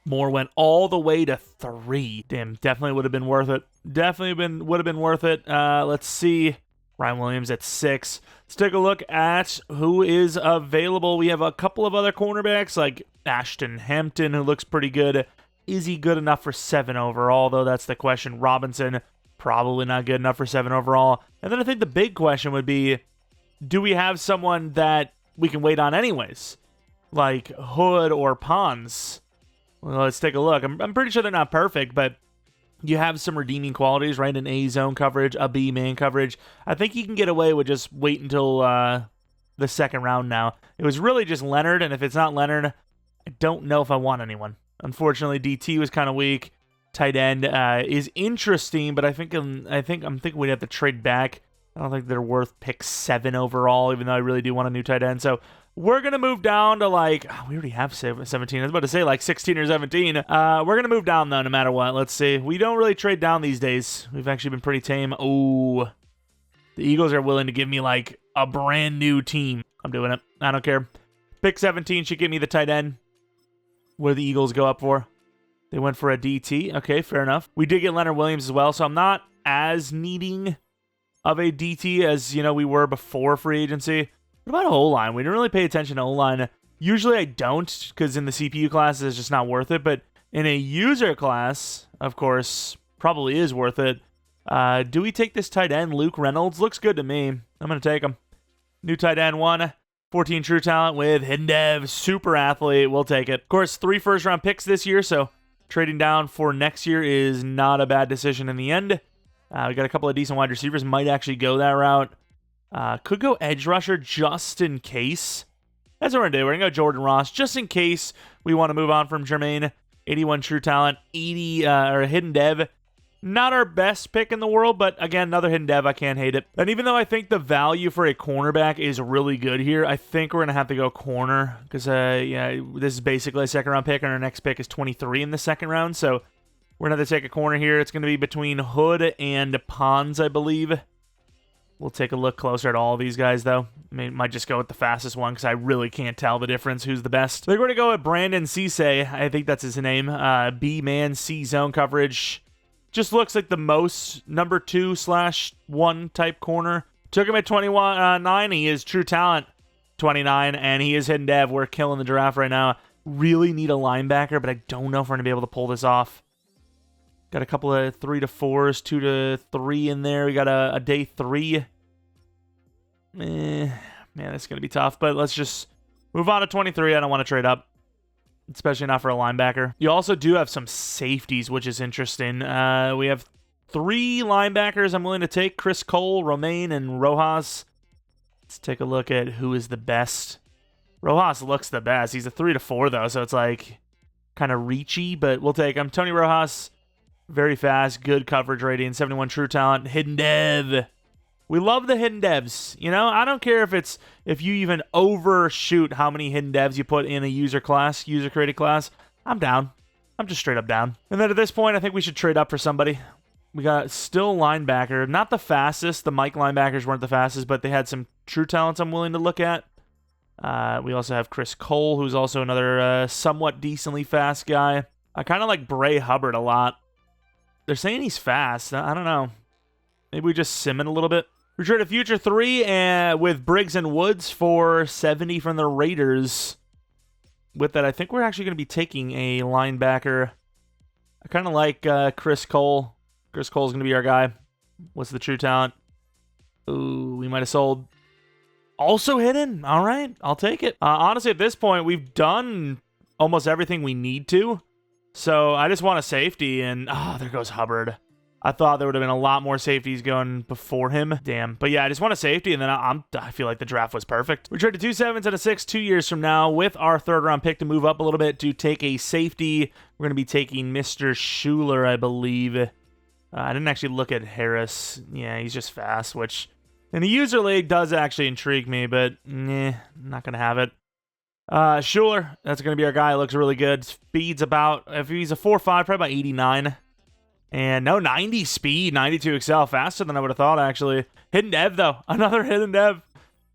S1: Moore went all the way to 3. Damn, definitely would have been worth it. Would have been worth it. Let's see. Ryan Williams at 6. Let's take a look at who is available. We have a couple of other cornerbacks like Ashton Hampton, who looks pretty good. Is he good enough for 7 overall, though? That's the question. Robinson, probably not good enough for 7 overall. And then I think the big question would be, do we have someone that we can wait on anyways? Like Hood or Pons? Well, let's take a look. I'm pretty sure they're not perfect, but you have some redeeming qualities, right? An A zone coverage, a B man coverage. I think you can get away with just wait until the second round now. It was really just Leonard, and if it's not Leonard, I don't know if I want anyone. Unfortunately, DT was kind of weak. Tight end is interesting, but I think I'm thinking we'd have to trade back. I don't think they're worth pick 7 overall, even though I really do want a new tight end. So we're going to move down to we already have 17. I was about to say like 16 or 17. We're going to move down, though, no matter what. Let's see. We don't really trade down these days. We've actually been pretty tame. Oh, the Eagles are willing to give me like a brand new team. I'm doing it. I don't care. Pick 17 should give me the tight end. What did the Eagles go up for? They went for a DT. Okay, fair enough. We did get Leonard Williams as well, so I'm not as needing of a DT as, we were before free agency. What about O-line? We didn't really pay attention to O-line. Usually I don't, because in the CPU classes, it's just not worth it. But in a user class, of course, probably is worth it. Do we take this tight end, Luke Reynolds? Looks good to me. I'm going to take him. New tight end 1. 14 true talent with hidden dev, super athlete. We'll take it. Of course, 3 first-round picks this year, so trading down for next year is not a bad decision in the end. We got a couple of decent wide receivers. Might actually go that route. Could go edge rusher just in case. That's what we're going to do. We're going to go Jordan Ross just in case we want to move on from Jermaine. 81 true talent, 80 or hidden dev. Not our best pick in the world, but again, another hidden dev. I can't hate it. And even though I think the value for a cornerback is really good here, I think we're going to have to go corner because, yeah, this is basically a second-round pick, and our next pick is 23 in the second round. So we're going to have to take a corner here. It's going to be between Hood and Pons, I believe. We'll take a look closer at all of these guys, though. I mean, might just go with the fastest one because I really can't tell the difference who's the best. They're going to go with Brandon Cisse. I think that's his name. B-man, C-zone coverage. Just looks like the most number 2/1 type corner. Took him at 29. He is true talent 29, and he is hidden dev. We're killing the draft right now. Really need a linebacker, but I don't know if we're going to be able to pull this off. Got a couple of 3 to 4s, 2 to 3 in there. We got a day 3. Man, it's going to be tough, but let's just move on to 23. I don't want to trade up, especially not for a linebacker. You also do have some safeties, which is interesting. We have 3 linebackers I'm willing to take. Chris Cole, Romaine, and Rojas. Let's take a look at who is the best. Rojas looks the best. He's a 3 to 4, though, so it's like kind of reachy, but we'll take him. Tony Rojas. Very fast, good coverage rating, 71 true talent, hidden dev. We love the hidden devs. You know, I don't care if you even overshoot how many hidden devs you put in a user created class. I'm down. I'm just straight up down. And then at this point, I think we should trade up for somebody. We got still linebacker, not the fastest. The Mike linebackers weren't the fastest, but they had some true talents I'm willing to look at. We also have Chris Cole, who's also another somewhat decently fast guy. I kind of like Bray Hubbard a lot. They're saying he's fast. I don't know. Maybe we just sim it a little bit. We traded future 3 with Briggs and Woods for 70 from the Raiders. With that, I think we're actually going to be taking a linebacker. I kind of like Chris Cole. Chris Cole's going to be our guy. What's the true talent? Ooh, we might have sold. Also hidden. All right, I'll take it. Honestly, at this point, we've done almost everything we need to. So I just want a safety, and there goes Hubbard. I thought there would have been a lot more safeties going before him. Damn. But yeah, I just want a safety, and then I feel like the draft was perfect. We traded 2 7s and a 6 2 years from now with our 3rd round pick to move up a little bit to take a safety. We're going to be taking Mr. Schuler, I believe. I didn't actually look at Harris. Yeah, he's just fast, which in the user league does actually intrigue me, but not going to have it. Schuler, that's going to be our guy. Looks really good. Speed's about, if he's a 4.5, probably about 89. And no, 90 speed, 92 excel. Faster than I would have thought, actually. Hidden dev, though. Another hidden dev.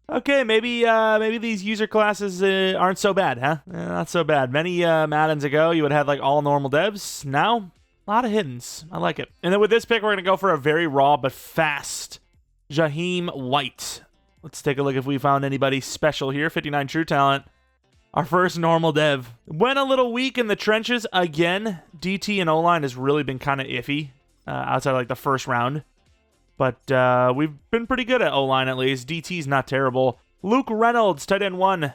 S1: Okay, maybe these user classes aren't so bad, huh? Not so bad. Many Maddens ago, you would have like all normal devs. Now, a lot of hiddens. I like it. And then with this pick, we're going to go for a very raw but fast Jaheim White. Let's take a look if we found anybody special here. 59 true talent. Our first normal dev. Went a little weak in the trenches again. DT and O-line has really been kind of iffy outside like the first round. But we've been pretty good at O-line at least. DT's not terrible. Luke Reynolds, tight end 1.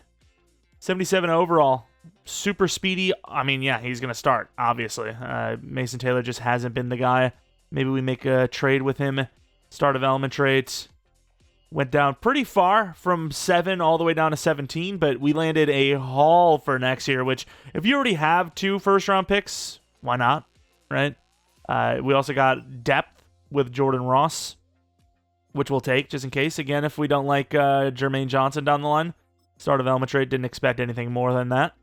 S1: 77 overall. Super speedy. I mean, yeah, he's going to start, obviously. Mason Taylor just hasn't been the guy. Maybe we make a trade with him. Start development traits. Went down pretty far from 7 all the way down to 17, but we landed a haul for next year, which if you already have 2 first-round picks, why not, right? We also got depth with Jordan Ross, which we'll take just in case. Again, if we don't like Jermaine Johnson down the line. Start development trade, didn't expect anything more than that.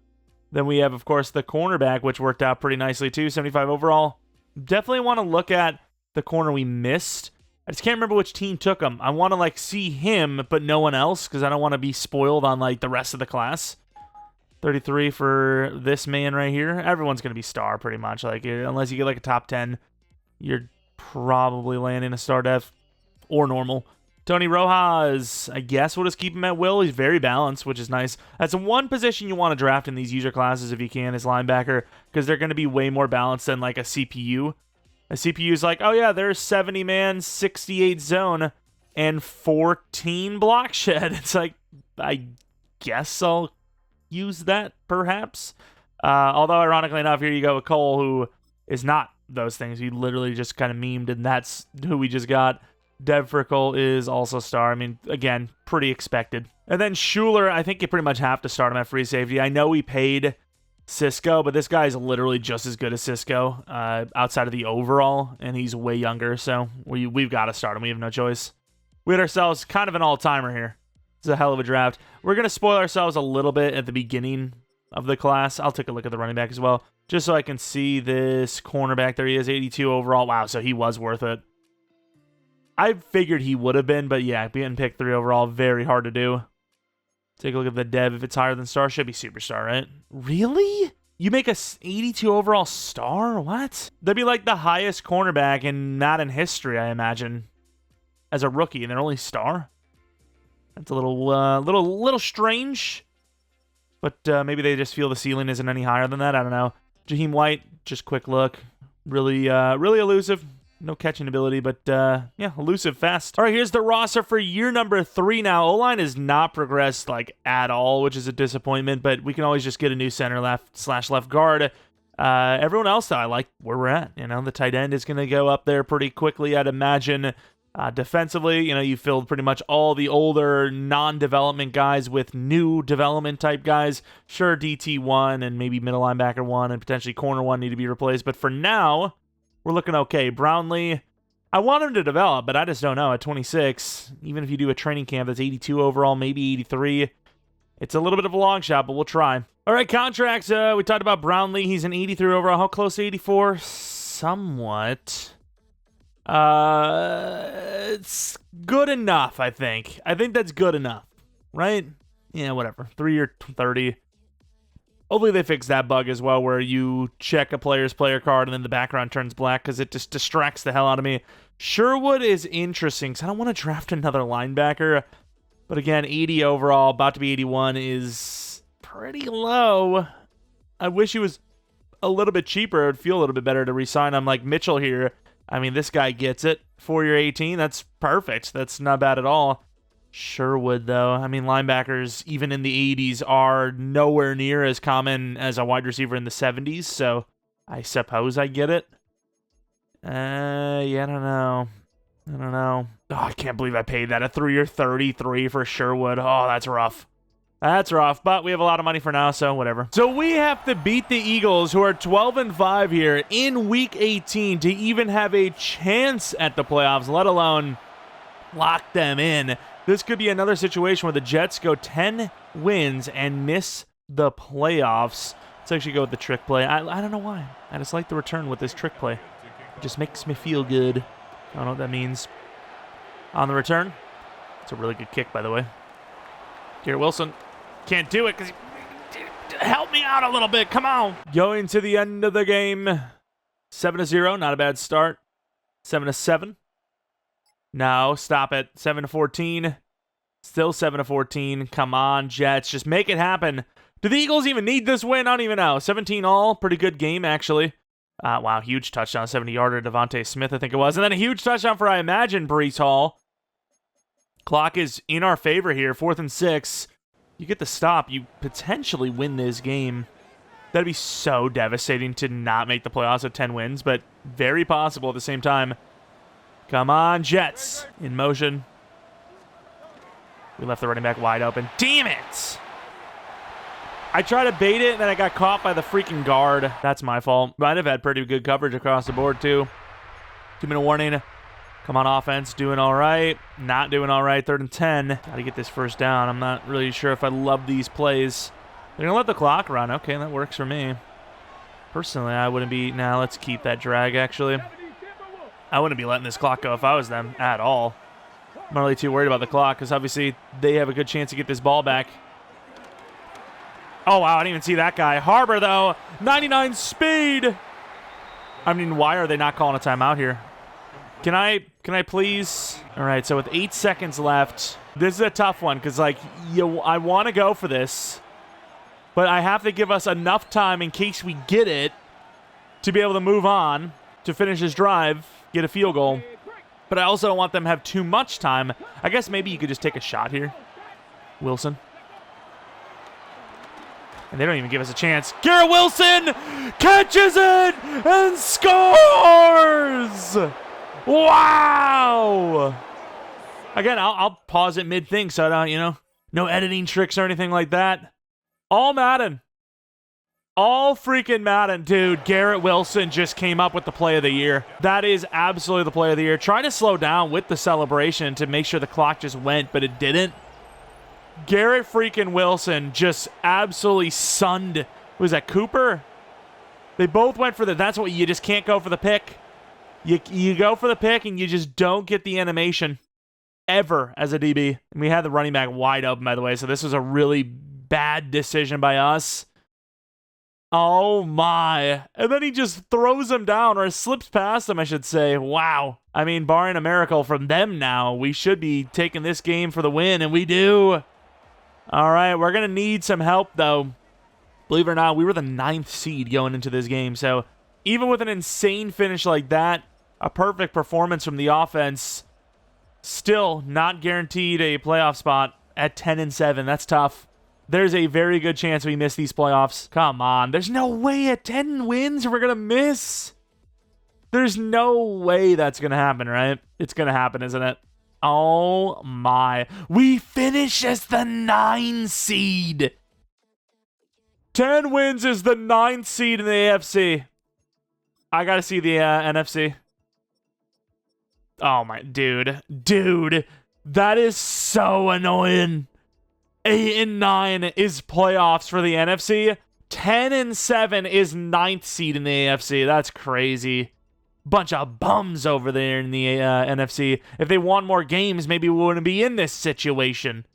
S1: Then we have, of course, the cornerback, which worked out pretty nicely too, 75 overall. Definitely want to look at the corner we missed. I just can't remember which team took him. I want to, like, see him, but no one else, because I don't want to be spoiled on, like, the rest of the class. 33 for this man right here. Everyone's going to be star, pretty much. Like, unless you get, like, a top 10, you're probably landing a star dev or normal. Tony Rojas, I guess we'll just keep him at will. He's very balanced, which is nice. That's one position you want to draft in these user classes if you can, is linebacker, because they're going to be way more balanced than, like, a CPU. A CPU is like, oh yeah, there's 70 man, 68 zone, and 14 block shed. It's like, I guess I'll use that, perhaps. Although, ironically enough, here you go with Cole, who is not those things. He literally just kind of memed, and that's who we just got. Devfrickle is also star. I mean, again, pretty expected. And then Schuler, I think you pretty much have to start him at free safety. I know we paid Cisco, but this guy is literally just as good as Cisco outside of the overall, and he's way younger, so we've got to start him. We have no choice. We had ourselves kind of an all-timer here. It's a hell of a draft. We're going to spoil ourselves a little bit at the beginning of the class. I'll take a look at the running back as well, just so I can see this cornerback. There he is, 82 overall. Wow, so he was worth it. I figured he would have been, but yeah, being picked 3 overall, very hard to do. Take a look at the dev. If it's higher than star, should be superstar, right? Really? You make a 82 overall star? What? That'd be like the highest cornerback in Madden history, I imagine, as a rookie, and they're only star. That's a little strange, but maybe they just feel the ceiling isn't any higher than that. I don't know. Jaheim White, just quick look, really elusive. No catching ability, but yeah, elusive, fast. All right, here's the roster for year number 3 now. O-line has not progressed like at all, which is a disappointment, but we can always just get a new center left guard. Everyone else, though, I like where we're at. You know, the tight end is going to go up there pretty quickly, I'd imagine. Defensively, you know, you filled pretty much all the older non-development guys with new development type guys. Sure, DT1 and maybe middle linebacker 1 and potentially corner 1 need to be replaced, but for now, we're looking okay. Brownlee, I want him to develop, but I just don't know. At 26, even if you do a training camp that's 82 overall, maybe 83, it's a little bit of a long shot, but we'll try. All right, contracts. We talked about Brownlee. He's an 83 overall. How close to 84? Somewhat. It's good enough, I think. I think that's good enough, right? Yeah, whatever. 3 or 30. Hopefully they fix that bug as well, where you check a player's player card and then the background turns black, because it just distracts the hell out of me. Sherwood is interesting, because I don't want to draft another linebacker. But again, 80 overall, about to be 81, is pretty low. I wish he was a little bit cheaper. It would feel a little bit better to re-sign him like Mitchell here. I mean, this guy gets it. 4-year 18, that's perfect. That's not bad at all. Sherwood, though. I mean, linebackers, even in the 80s, are nowhere near as common as a wide receiver in the 70s, so I suppose I get it. Yeah, I don't know. Oh, I can't believe I paid that. A 3-year 33 for Sherwood. Oh, that's rough. That's rough, but we have a lot of money for now, so whatever. So we have to beat the Eagles, who are 12-5 here in Week 18, to even have a chance at the playoffs, let alone lock them in. This could be another situation where the Jets go 10 wins and miss the playoffs. Let's actually go with the trick play. I don't know why. I just like the return with this trick play. It just makes me feel good. I don't know what that means. On the return. It's a really good kick, by the way. Garrett Wilson can't do it because help me out a little bit. Come on. Going to the end of the game. 7-0. Not a bad start. 7-7. No, stop it. 7-14. Still 7-14. Come on, Jets. Just make it happen. Do the Eagles even need this win? I don't even know. 17 all. Pretty good game, actually. Wow, huge touchdown. 70-yarder. Devontae Smith, I think it was. And then a huge touchdown for, I imagine, Breece Hall. Clock is in our favor here. 4th and 6. You get the stop. You potentially win this game. That'd be so devastating to not make the playoffs with 10 wins, but very possible at the same time. Come on, Jets. In motion. We left the running back wide open. Damn it! I tried to bait it, and then I got caught by the freaking guard. That's my fault. Might have had pretty good coverage across the board, too. 2-minute warning. Come on, offense. Doing all right. Not doing all right. 3rd and 10. Got to get this first down. I'm not really sure if I love these plays. They're going to let the clock run. Okay, that works for me. Personally, I wouldn't be... Nah, let's keep that drag, actually. I wouldn't be letting this clock go if I was them at all. I'm not really too worried about the clock because obviously they have a good chance to get this ball back. Oh, wow, I didn't even see that guy. Harbor, though, 99 speed. I mean, why are they not calling a timeout here? Can I please? All right, so with 8 seconds left, this is a tough one because, like, I want to go for this, but I have to give us enough time in case we get it to be able to move on, to finish this drive, get a field goal. But I also don't want them to have too much time. I guess maybe you could just take a shot here. Wilson. And they don't even give us a chance. Garrett Wilson catches it and scores! Wow! Again, I'll pause it mid-thing so I don't, no editing tricks or anything like that. All Madden. All freaking Madden. Dude, Garrett Wilson just came up with the play of the year. That is absolutely the play of the year. Trying to slow down with the celebration to make sure the clock just went, but it didn't. Garrett freaking Wilson just absolutely sunned. Was that Cooper? They both went for that's what you just can't go for the pick. You go for the pick and you just don't get the animation ever as a DB. And we had the running back wide open, by the way, so this was a really bad decision by us. Oh my. And then he just throws him down, or slips past him, I should say. Wow. I mean, barring a miracle from them now, we should be taking this game for the win, and we do. All right, we're going to need some help, though. Believe it or not, we were the 9th seed going into this game, so even with an insane finish like that, a perfect performance from the offense, still not guaranteed a playoff spot at 10-7. That's tough. There's a very good chance we miss these playoffs. Come on. There's no way at 10 wins we're going to miss. There's no way that's going to happen, right? It's going to happen, isn't it? Oh, my. We finish as the 9 seed. 10 wins is the 9th seed in the AFC. I got to see the NFC. Oh, my. Dude. That is so annoying. 8-9 is playoffs for the NFC. 10-7 is 9th seed in the AFC. That's crazy. Bunch of bums over there in the NFC. If they won more games, maybe we wouldn't be in this situation.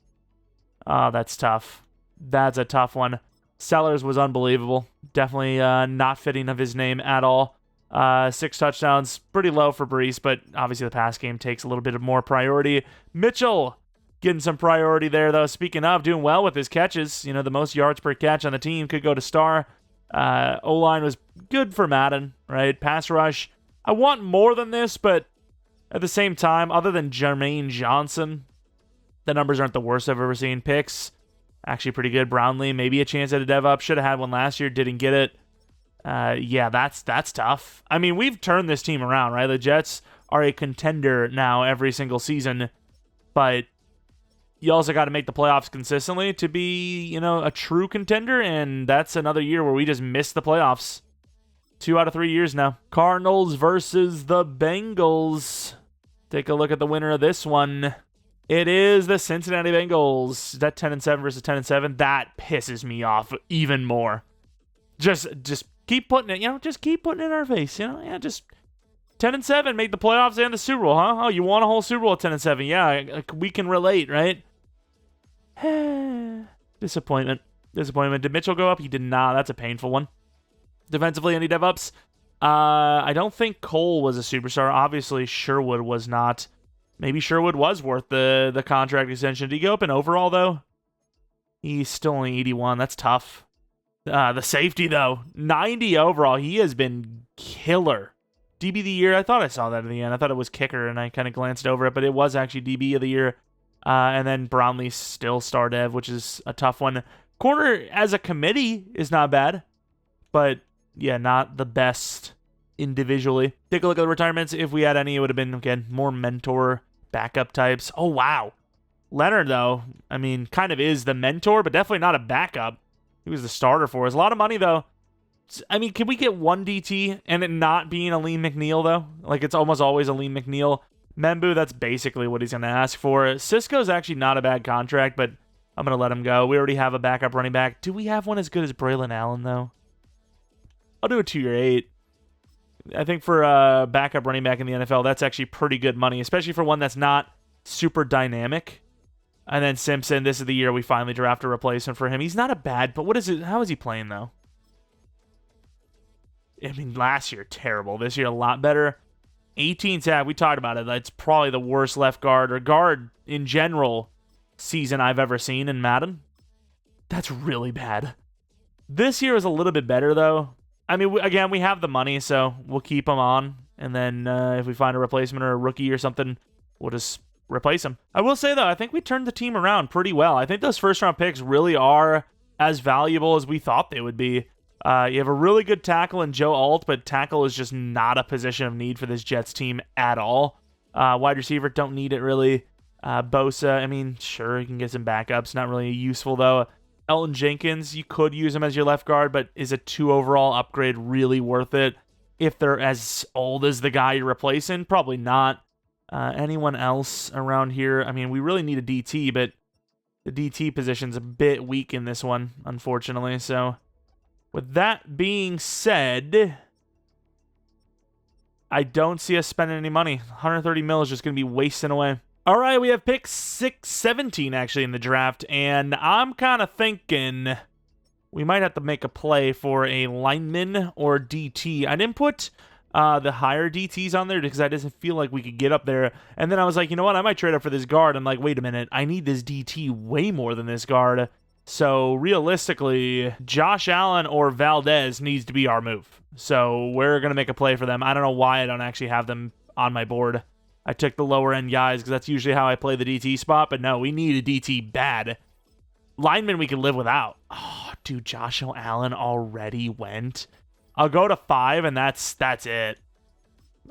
S1: Oh, that's tough. That's a tough one. Sellers was unbelievable. Definitely not fitting of his name at all. 6 touchdowns. Pretty low for Brees, but obviously the pass game takes a little bit of more priority. Mitchell getting some priority there, though. Speaking of, doing well with his catches. The most yards per catch on the team could go to Star. O-line was good for Madden, right? Pass rush. I want more than this, but at the same time, other than Jermaine Johnson, the numbers aren't the worst I've ever seen. Picks, actually pretty good. Brownlee, maybe a chance at a dev up. Should have had one last year, didn't get it. Yeah, that's tough. I mean, we've turned this team around, right? The Jets are a contender now every single season, but you also got to make the playoffs consistently to be, a true contender, and that's another year where we just missed the playoffs. 2 out of 3 years now. Cardinals versus the Bengals. Take a look at the winner of this one. It is the Cincinnati Bengals. Is that 10-7 versus 10-7? That pisses me off even more. Just keep putting it, just keep putting it in our face, Yeah, just 10-7, make the playoffs and the Super Bowl, huh? Oh, you won a whole Super Bowl at 10-7. Yeah, we can relate, right? Disappointment. Did Mitchell go up? He did not. That's a painful one. Defensively, any dev ups? I don't think Cole was a superstar. Obviously, Sherwood was not. Maybe Sherwood was worth the contract extension. Did he go up in overall, though? He's still only 81. That's tough. The safety, though. 90 overall. He has been killer. DB of the year, I thought I saw that in the end. I thought it was kicker, and I kind of glanced over it, but it was actually DB of the year. And then Brownlee still star dev, which is a tough one. Corner as a committee is not bad, but yeah, not the best individually. Take a look at the retirements. If we had any, it would have been, again, more mentor backup types. Oh, wow. Leonard, though, I mean, kind of is the mentor, but definitely not a backup. He was the starter for us. A lot of money, though. I mean, can we get one DT and it not being Aleem McNeil, though? Like, it's almost always Aleem McNeil. Membu, that's basically what he's going to ask for. Cisco's actually not a bad contract, but I'm going to let him go. We already have a backup running back. Do we have one as good as Braylon Allen, though? I'll do a 2-year 8. I think for a backup running back in the NFL, that's actually pretty good money, especially for one that's not super dynamic. And then Simpson, this is the year we finally draft a replacement for him. He's not a bad, but what is it? How is he playing, though? I mean, last year, terrible. This year, a lot better. 18 tab, we talked about it. That's probably the worst left guard or guard in general season I've ever seen in Madden. That's really bad. This year is a little bit better, though. I mean, again, we have the money, so we'll keep him on. And then if we find a replacement or a rookie or something, we'll just replace him. I will say, though, I think we turned the team around pretty well. I think those first-round picks really are as valuable as we thought they would be. You have a really good tackle in Joe Alt, but tackle is just not a position of need for this Jets team at all. Wide receiver, don't need it really. Bosa, I mean, sure, you can get some backups. Not really useful, though. Elton Jenkins, you could use him as your left guard, but is a 2 overall upgrade really worth it? If they're as old as the guy you're replacing, probably not. Anyone else around here? I mean, we really need a DT, but the DT position's a bit weak in this one, unfortunately. So, with that being said, I don't see us spending any money. 130 mil is just going to be wasting away. All right, we have pick 17 actually in the draft, and I'm kind of thinking we might have to make a play for a lineman or DT. I didn't put the higher DTs on there because I didn't feel like we could get up there. And then I was like, you know what? I might trade up for this guard. I'm like, wait a minute. I need this DT way more than this guard. So realistically, Josh Allen or Valdez needs to be our move. So we're going to make a play for them. I don't know why I don't actually have them on my board. I took the lower end guys because that's usually how I play the DT spot. But no, we need a DT bad. Lineman we can live without. Oh, dude, Josh Allen already went. I'll go to 5, and that's it.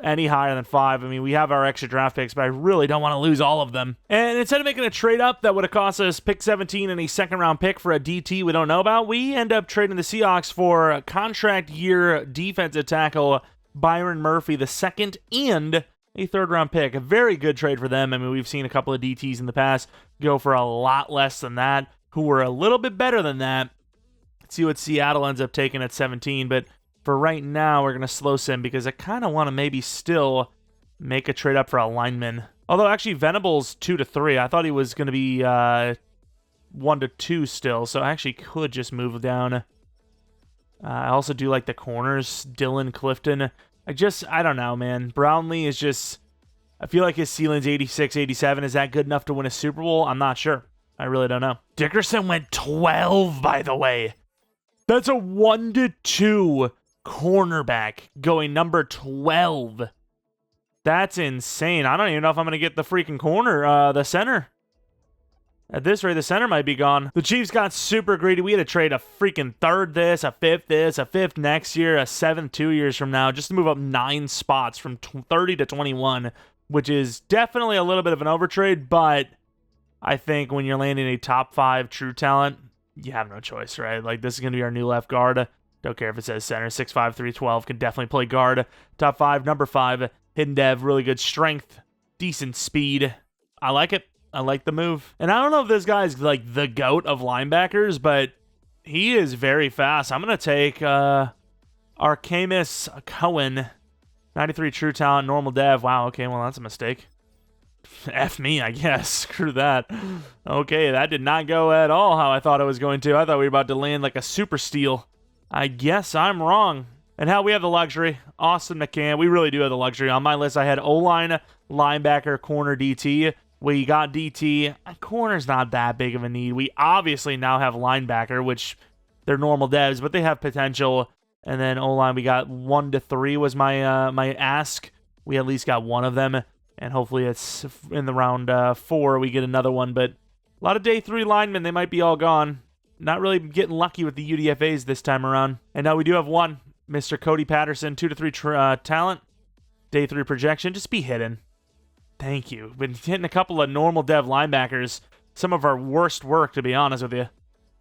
S1: Any higher than 5, I mean, we have our extra draft picks, but I really don't want to lose all of them. And instead of making a trade up that would have cost us pick 17 and a second-round pick for a DT we don't know about, we end up trading the Seahawks for a contract year defensive tackle Byron Murphy the second and a third-round pick. A very good trade for them. I mean, we've seen a couple of DTs in the past go for a lot less than that, who were a little bit better than that. Let's see what Seattle ends up taking at 17, but for right now, we're going to slow sim because I kind of want to maybe still make a trade up for a lineman. Although, actually, Venable's 2 to 3. I thought he was going to be 1 to 2 still, so I actually could just move down. I also do like the corners. Dylan Clifton. I don't know, man. Brownlee is just, I feel like his ceiling's 86, 87. Is that good enough to win a Super Bowl? I'm not sure. I really don't know. Dickerson went 12, by the way. That's a 1 to 2 cornerback going number 12. That's insane. I don't even know if I'm going to get the freaking corner, the center. At this rate, the center might be gone. The Chiefs got super greedy. We had to trade a freaking third this, a fifth next year, a seventh 2 years from now, just to move up 9 spots from 30 to 21, which is definitely a little bit of an overtrade, but I think when you're landing a top 5 true talent, you have no choice, right? Like, this is going to be our new left guard. Don't care if it says center. 6'5", 312. Can definitely play guard. Top 5, number 5. Hidden dev. Really good strength. Decent speed. I like it. I like the move. And I don't know if this guy's like the GOAT of linebackers, but he is very fast. I'm going to take Arcamus Cohen. 93 true talent. Normal dev. Wow, okay. Well, that's a mistake. F me, I guess. Screw that. Okay, that did not go at all how I thought it was going to. I thought we were about to land like a super steal. I guess I'm wrong. And how we have the luxury. Austin McCann. We really do have the luxury. On my list, I had O-line, linebacker, corner, DT. We got DT. Corner's not that big of a need. We obviously now have linebacker, which they're normal devs, but they have potential. And then O-line, we got 1 to 3 was my my ask. We at least got one of them. And hopefully it's in the round 4 we get another one. But a lot of day 3 linemen, they might be all gone. Not really getting lucky with the UDFAs this time around. And now we do have one. Mr. Cody Patterson, 2 to 3 talent. Day 3 projection. Just be hidden. Thank you. Been hitting a couple of normal dev linebackers. Some of our worst work, to be honest with you.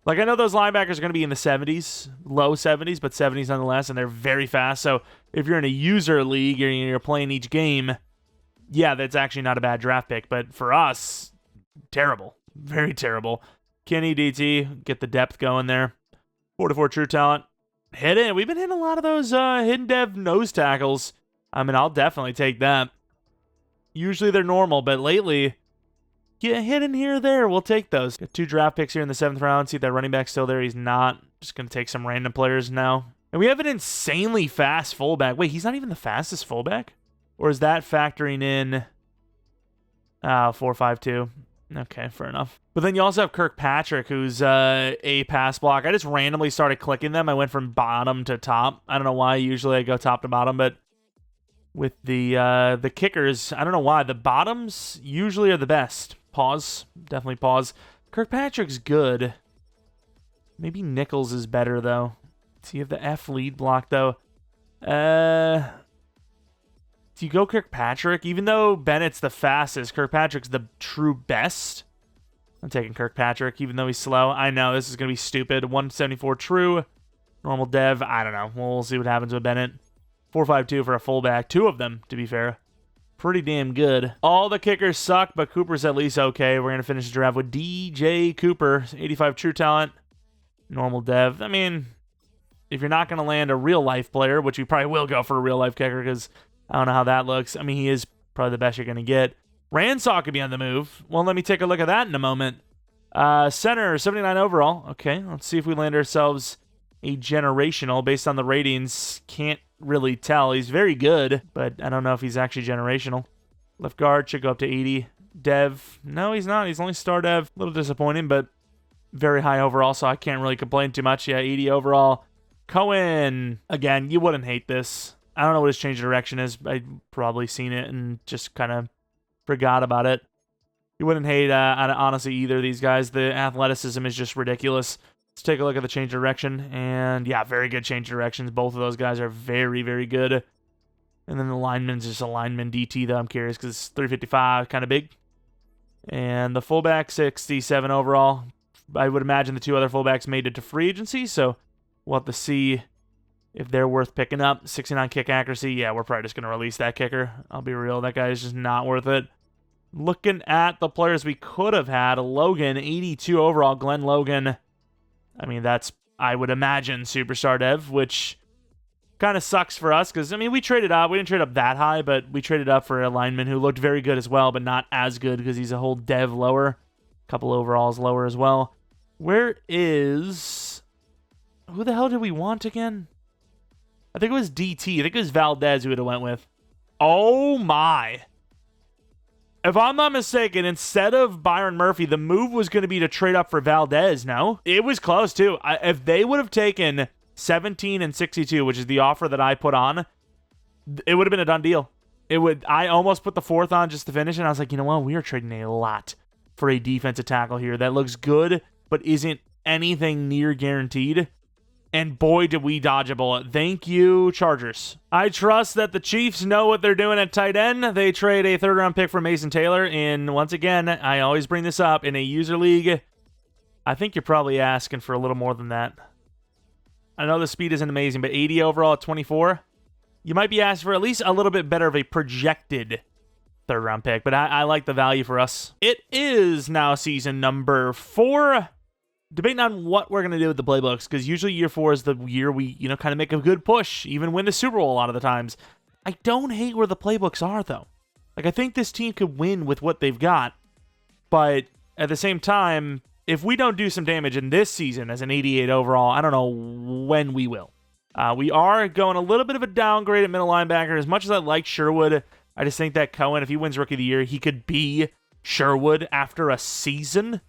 S1: Like, I know those linebackers are going to be in the 70s. Low 70s, but 70s nonetheless. And they're very fast. So if you're in a user league or you're playing each game, yeah, that's actually not a bad draft pick. But for us, terrible. Very terrible. Kenny DT, get the depth going there. 4 to 4 true talent. Hit it. We've been hitting a lot of those hidden dev nose tackles. I mean, I'll definitely take that. Usually they're normal, but lately, yeah, hidden here or there. We'll take those. Got 2 draft picks here in the 7th round. See if that running back's still there. He's not. Just going to take some random players now. And we have an insanely fast fullback. Wait, he's not even the fastest fullback? Or is that factoring in 4.52? Okay, fair enough. But then you also have Kirkpatrick, who's a pass block. I just randomly started clicking them. I went from bottom to top. I don't know why. Usually I go top to bottom, but with the kickers, I don't know why. The bottoms usually are the best. Pause. Definitely pause. Kirkpatrick's good. Maybe Nichols is better, though. Does he have the F lead block, though? Do you go Kirkpatrick? Even though Bennett's the fastest, Kirkpatrick's the true best. I'm taking Kirkpatrick, even though he's slow. I know, this is going to be stupid. 174 true. Normal dev, I don't know. We'll see what happens with Bennett. 4.52 for a fullback. 2 of them, to be fair. Pretty damn good. All the kickers suck, but Cooper's at least okay. We're going to finish the draft with DJ Cooper. 85 true talent. Normal dev. I mean, if you're not going to land a real-life player, which you probably will go for a real-life kicker because I don't know how that looks. I mean, he is probably the best you're going to get. Ransaw could be on the move. Well, let me take a look at that in a moment. Center, 79 overall. Okay, let's see if we land ourselves a generational based on the ratings. Can't really tell. He's very good, but I don't know if he's actually generational. Left guard should go up to 80. Dev, no, he's not. He's only star dev. A little disappointing, but very high overall, so I can't really complain too much. Yeah, 80 overall. Cohen, again, you wouldn't hate this. I don't know what his change of direction is. I've probably seen it and just kind of forgot about it. You wouldn't hate, honestly, either of these guys. The athleticism is just ridiculous. Let's take a look at the change of direction. And, yeah, very good change of directions. Both of those guys are very, very good. And then the lineman's just a lineman DT, though. I'm curious because it's 355, kind of big. And the fullback, 67 overall. I would imagine the 2 other fullbacks made it to free agency, so we'll have to see if they're worth picking up. 69 kick accuracy. Yeah, we're probably just going to release that kicker. I'll be real. That guy is just not worth it. Looking at the players we could have had. Logan, 82 overall. Glenn Logan. I mean, that's, I would imagine, superstar dev, which kind of sucks for us because, I mean, we traded up. We didn't trade up that high, but we traded up for a lineman who looked very good as well, but not as good because he's a whole dev lower. A couple overalls lower as well. Where is... Who the hell did we want again? I think it was DT. I think it was Valdez who would have went with. Oh, my. If I'm not mistaken, instead of Byron Murphy, the move was going to be to trade up for Valdez, no? It was close, too. If they would have taken 17 and 62, which is the offer that I put on, it would have been a done deal. I almost put the 4th on just to finish, and I was like, you know what? We are trading a lot for a defensive tackle here that looks good, but isn't anything near guaranteed. And boy, did we dodge a bullet. Thank you, Chargers. I trust that the Chiefs know what they're doing at tight end. They trade a 3rd-round pick for Mason Taylor. And once again, I always bring this up, in a user league, I think you're probably asking for a little more than that. I know the speed isn't amazing, but 80 overall at 24, you might be asking for at least a little bit better of a projected 3rd-round pick. But I like the value for us. It is now season number 4. Debating on what we're going to do with the playbooks, because usually year 4 is the year we, kind of make a good push, even win the Super Bowl a lot of the times. I don't hate where the playbooks are, though. Like, I think this team could win with what they've got, but at the same time, if we don't do some damage in this season as an 88 overall, I don't know when we will. We are going a little bit of a downgrade at middle linebacker. As much as I like Sherwood, I just think that Cohen, if he wins Rookie of the Year, he could be Sherwood after a season.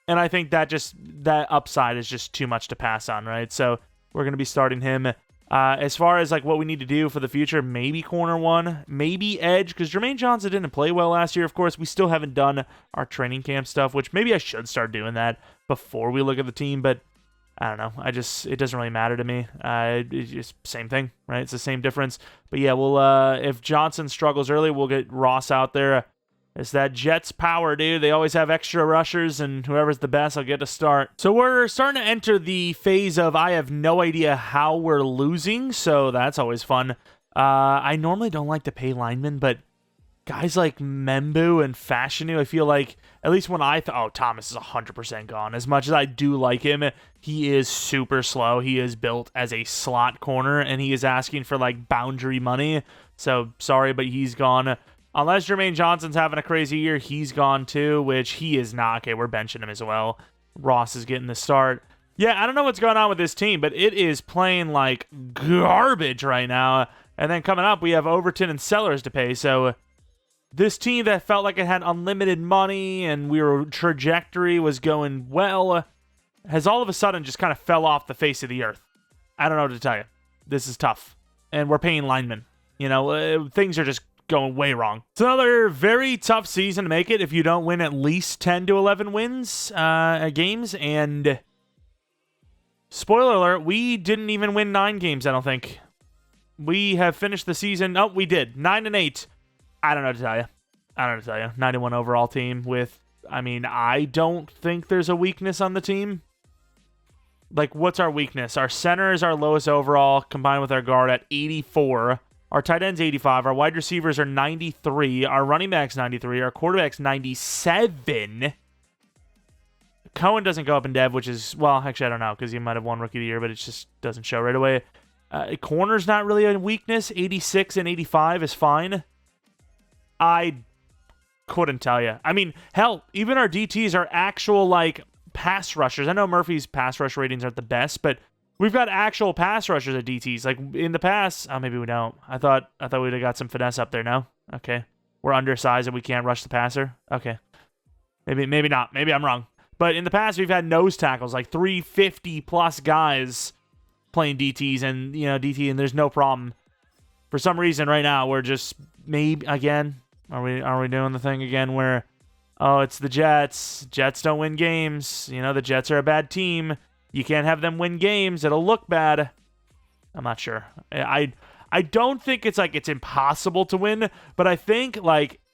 S1: And I think that upside is just too much to pass on, right? So we're going to be starting him. As far as like what we need to do for the future, maybe corner 1, maybe edge, because Jermaine Johnson didn't play well last year. Of course, we still haven't done our training camp stuff, which maybe I should start doing that before we look at the team. But I don't know. It doesn't really matter to me. It's just same thing, right? It's the same difference. But yeah, we'll if Johnson struggles early, we'll get Ross out there. It's that Jets power, dude. They always have extra rushers, and whoever's the best, I'll get to start. So we're starting to enter the phase of I have no idea how we're losing, so that's always fun. I normally don't like to pay linemen, but guys like Membu and Fashanu, I feel like, at least when Thomas is 100% gone. As much as I do like him, he is super slow. He is built as a slot corner, and he is asking for, like, boundary money. So, sorry, but he's gone. Unless Jermaine Johnson's having a crazy year, he's gone too, which he is not. Okay, we're benching him as well. Ross is getting the start. Yeah, I don't know what's going on with this team, but it is playing like garbage right now. And then coming up, we have Overton and Sellers to pay. So this team that felt like it had unlimited money and trajectory was going well has all of a sudden just kind of fell off the face of the earth. I don't know what to tell you. This is tough. And we're paying linemen. Things are just going way wrong. It's another very tough season to make it if you don't win at least 10 to 11 wins games. And spoiler alert, we didn't even win 9 games, I don't think. We have finished the season. Oh, we did. 9-8. I don't know what to tell you. 91 overall team with, I don't think there's a weakness on the team. Like, what's our weakness? Our center is our lowest overall, combined with our guard at 84. Our tight end's 85. Our wide receivers are 93. Our running back's 93. Our quarterback's 97. Cohen doesn't go up in dev, which is, well, actually, I don't know, because he might have won Rookie of the Year, but it just doesn't show right away. Corner's not really a weakness. 86 and 85 is fine. I couldn't tell you. Hell, even our DTs are actual, pass rushers. I know Murphy's pass rush ratings aren't the best, but we've got actual pass rushers at DTs. Like, in the past, maybe we don't. I thought we'd have got some finesse up there, no? Okay. We're undersized and we can't rush the passer? Okay. Maybe not. Maybe I'm wrong. But in the past, we've had nose tackles, like 350-plus guys playing DTs, and, DT, and there's no problem. For some reason, right now, we're just, maybe, again, are we doing the thing again where, oh, it's the Jets. Jets don't win games. The Jets are a bad team. You can't have them win games. It'll look bad. I'm not sure. I don't think it's impossible to win, but I think,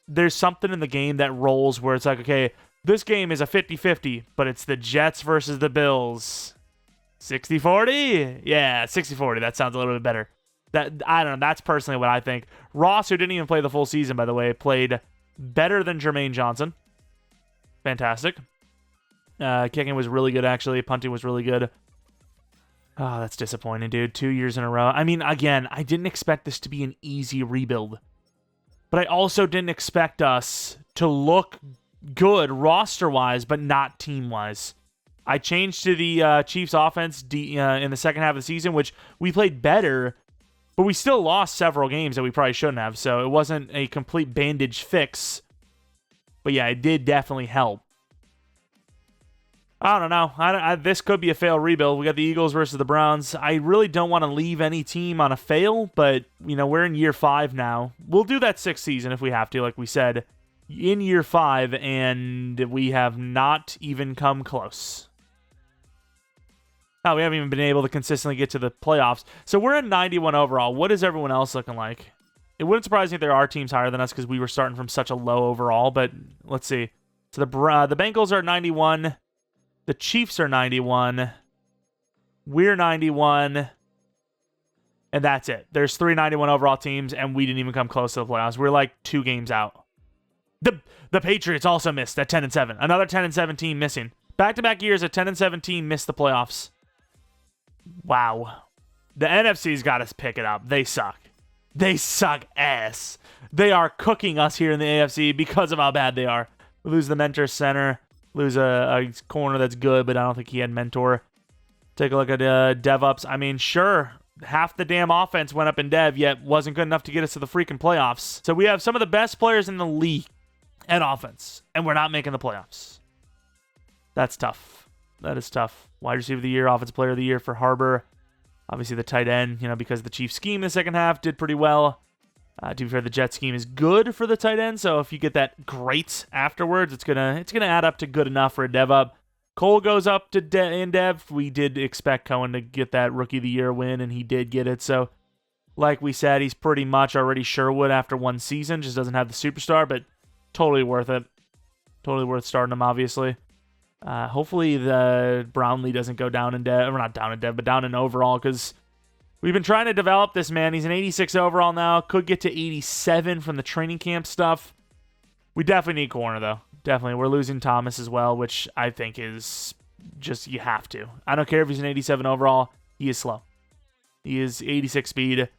S1: there's something in the game that rolls where it's like, okay, this game is a 50-50, but it's the Jets versus the Bills. 60-40? Yeah, 60-40. That sounds a little bit better. I don't know. That's personally what I think. Ross, who didn't even play the full season, by the way, played better than Jermaine Johnson. Fantastic. Kicking was really good, actually. Punting was really good. Oh, that's disappointing, dude. 2 years in a row. Again, I didn't expect this to be an easy rebuild. But I also didn't expect us to look good roster-wise, but not team-wise. I changed to the Chiefs offense in the second half of the season, which we played better, but we still lost several games that we probably shouldn't have, so it wasn't a complete bandage fix. But yeah, it did definitely help. I don't know. This could be a fail rebuild. We got the Eagles versus the Browns. I really don't want to leave any team on a fail, but, we're in year 5 now. We'll do that 6th season if we have to, like we said, in year 5, and we have not even come close. We haven't even been able to consistently get to the playoffs. So we're at 91 overall. What is everyone else looking like? It wouldn't surprise me if there are teams higher than us because we were starting from such a low overall, but let's see. So the Bengals are 91. The Chiefs are 91. We're 91. And that's it. There's 3 91 overall teams, and we didn't even come close to the playoffs. We're like 2 games out. The Patriots also missed at 10-7. Another 10-7 team missing. Back-to-back years, a 10-7 team missed the playoffs. Wow. The NFC's got us pick it up. They suck. They suck ass. They are cooking us here in the AFC because of how bad they are. We lose the mentor center. Lose a corner that's good, but I don't think he had mentor. Take a look at DevUps. Sure, half the damn offense went up in dev, yet wasn't good enough to get us to the freaking playoffs. So we have some of the best players in the league at offense, and we're not making the playoffs. That's tough. That is tough. Wide receiver of the year, offensive player of the year for Harbor. Obviously the tight end, because the Chiefs scheme in the second half did pretty well. To be fair, the Jet scheme is good for the tight end, so if you get that great afterwards, it's gonna add up to good enough for a dev up. Cole goes up to in dev. We did expect Cohen to get that Rookie of the Year win, and he did get it. So, like we said, he's pretty much already Sherwood after 1 season. Just doesn't have the superstar, but totally worth it. Totally worth starting him, obviously. Hopefully the Brownlee doesn't go down in dev, or not down in dev, but down in overall, because we've been trying to develop this man. He's an 86 overall now. Could get to 87 from the training camp stuff. We definitely need corner, though. Definitely. We're losing Thomas as well, which I think is just, you have to. I don't care if he's an 87 overall. He is slow. He is 86 speed.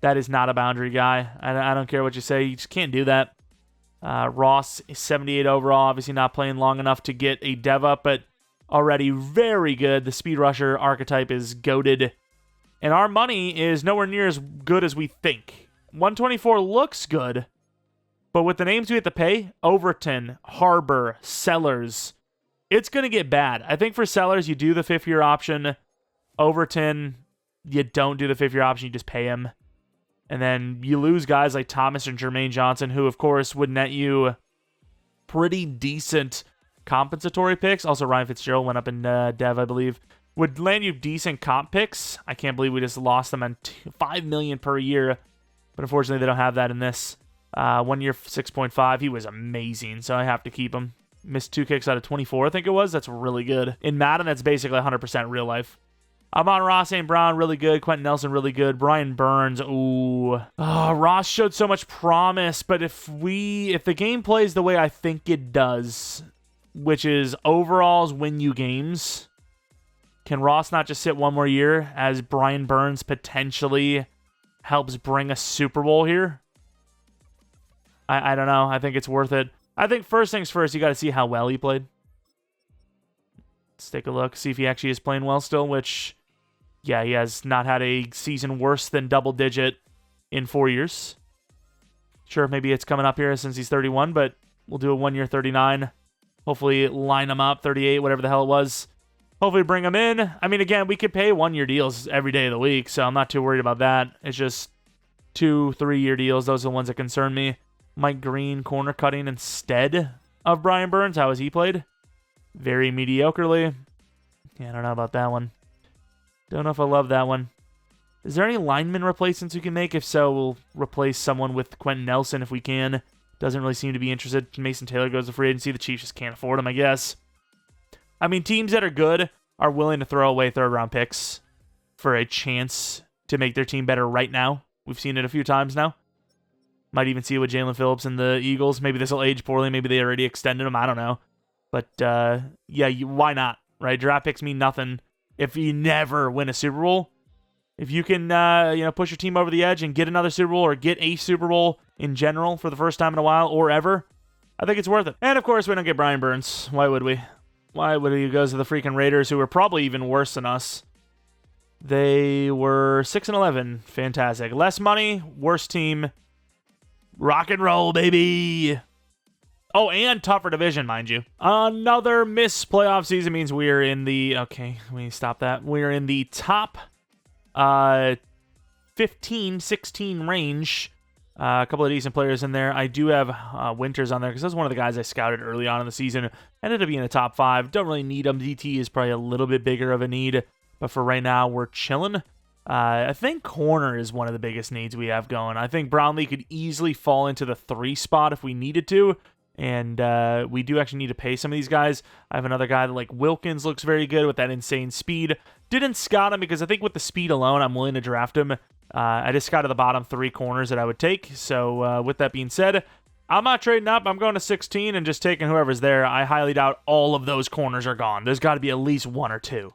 S1: That is not a boundary guy. I don't care what you say. You just can't do that. Ross is 78 overall. Obviously not playing long enough to get a dev up, but already very good. The speed rusher archetype is goated. And our money is nowhere near as good as we think. 124 looks good, but with the names we have to pay, Overton, Harbor, Sellers, it's going to get bad. I think for Sellers, you do the 5th-year option. Overton, you don't do the 5th-year option. You just pay him. And then you lose guys like Thomas and Jermaine Johnson, who, of course, would net you pretty decent compensatory picks. Also, Ryan Fitzgerald went up in dev, I believe. would land you decent comp picks. I can't believe we just lost them on $5 million per year, but unfortunately they don't have that in this. 1 year, 6.5. He was amazing, so I have to keep him. Missed 2 kicks out of 24, I think it was. That's really good. In Madden, that's basically 100% real life. Amon-Ra St. Brown, really good. Quentin Nelson, really good. Brian Burns, ooh. Oh, Ross showed so much promise, but if the game plays the way I think it does, which is overalls win you games, can Ross not just sit 1 more year as Brian Burns potentially helps bring a Super Bowl here? I don't know. I think it's worth it. I think first things first, you got to see how well he played. Let's take a look, see if he actually is playing well still, which, yeah, he has not had a season worse than double-digit in 4 years. Sure, maybe it's coming up here since he's 31, but we'll do a 1 year 39. Hopefully line him up, 38, whatever the hell it was. Hopefully bring him in. I mean, again, we could pay 1 year deals every day of the week, so I'm not too worried about that. It's just 2, 3 year deals. Those are the ones that concern me. Mike Green corner cutting instead of Brian Burns. How has he played? Very mediocrely. Yeah, I don't know about that one. Don't know if I love that one. Is there any lineman replacements we can make? If so, we'll replace someone with Quentin Nelson if we can. Doesn't really seem to be interested. Mason Taylor goes to free agency. The Chiefs just can't afford him, I guess. I mean, teams that are good are willing to throw away third-round picks for a chance to make their team better right now. We've seen it a few times now. Might even see it with Jalen Phillips and the Eagles. Maybe this will age poorly. Maybe they already extended him. I don't know. But, yeah, why not, right? Draft picks mean nothing if you never win a Super Bowl. If you can, push your team over the edge and get another Super Bowl or get a Super Bowl in general for the first time in a while or ever, I think it's worth it. And, of course, we don't get Brian Burns. Why would we? Why would he go to the freaking Raiders, who were probably even worse than us? They were 6-11. Fantastic. Less money, worse team. Rock and roll, baby. Oh, and tougher division, mind you. Another missed playoff season means we're in the... Okay, let me stop that. We're in the top 15, 16 range. A couple of decent players in there. I do have Winters on there because that's one of the guys I scouted early on in the season. Ended up being in the top 5. Don't really need him. DT is probably a little bit bigger of a need. But for right now, we're chilling. I think corner is one of the biggest needs we have going. I think Brownlee could easily fall into the 3 spot if we needed to. And we do actually need to pay some of these guys. I have another guy that, like Wilkins, looks very good with that insane speed. Didn't scout him because I think with the speed alone, I'm willing to draft him. I just scouted the bottom 3 corners that I would take. So with that being said, I'm not trading up. I'm going to 16 and just taking whoever's there. I highly doubt all of those corners are gone. There's got to be at least 1 or 2.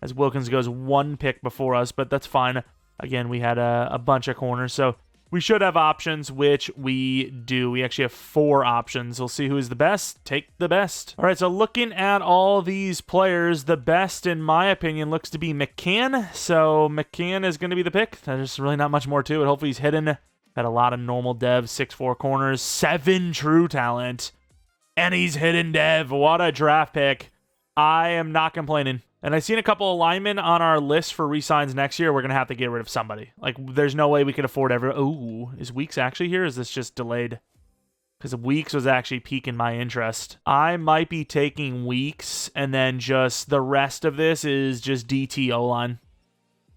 S1: As Wilkins goes 1 pick before us, but that's fine. Again, we had a bunch of corners, so we should have options, which we do. We actually have 4 options. We'll see who is the best. Take the best. All right, so looking at all these players, the best, in my opinion, looks to be McCann. So McCann is going to be the pick. There's really not much more to it. Hopefully he's hidden. Had a lot of normal dev, 6'4 corners, 7 true talent, and he's hidden dev. What a draft pick. I am not complaining. And I've seen a couple of linemen on our list for re-signs next year. We're going to have to get rid of somebody. Like, there's no way we could afford every... Ooh, is Weeks actually here? Or is this just delayed? Because Weeks was actually piquing my interest. I might be taking Weeks, and then just the rest of this is just DT O-line.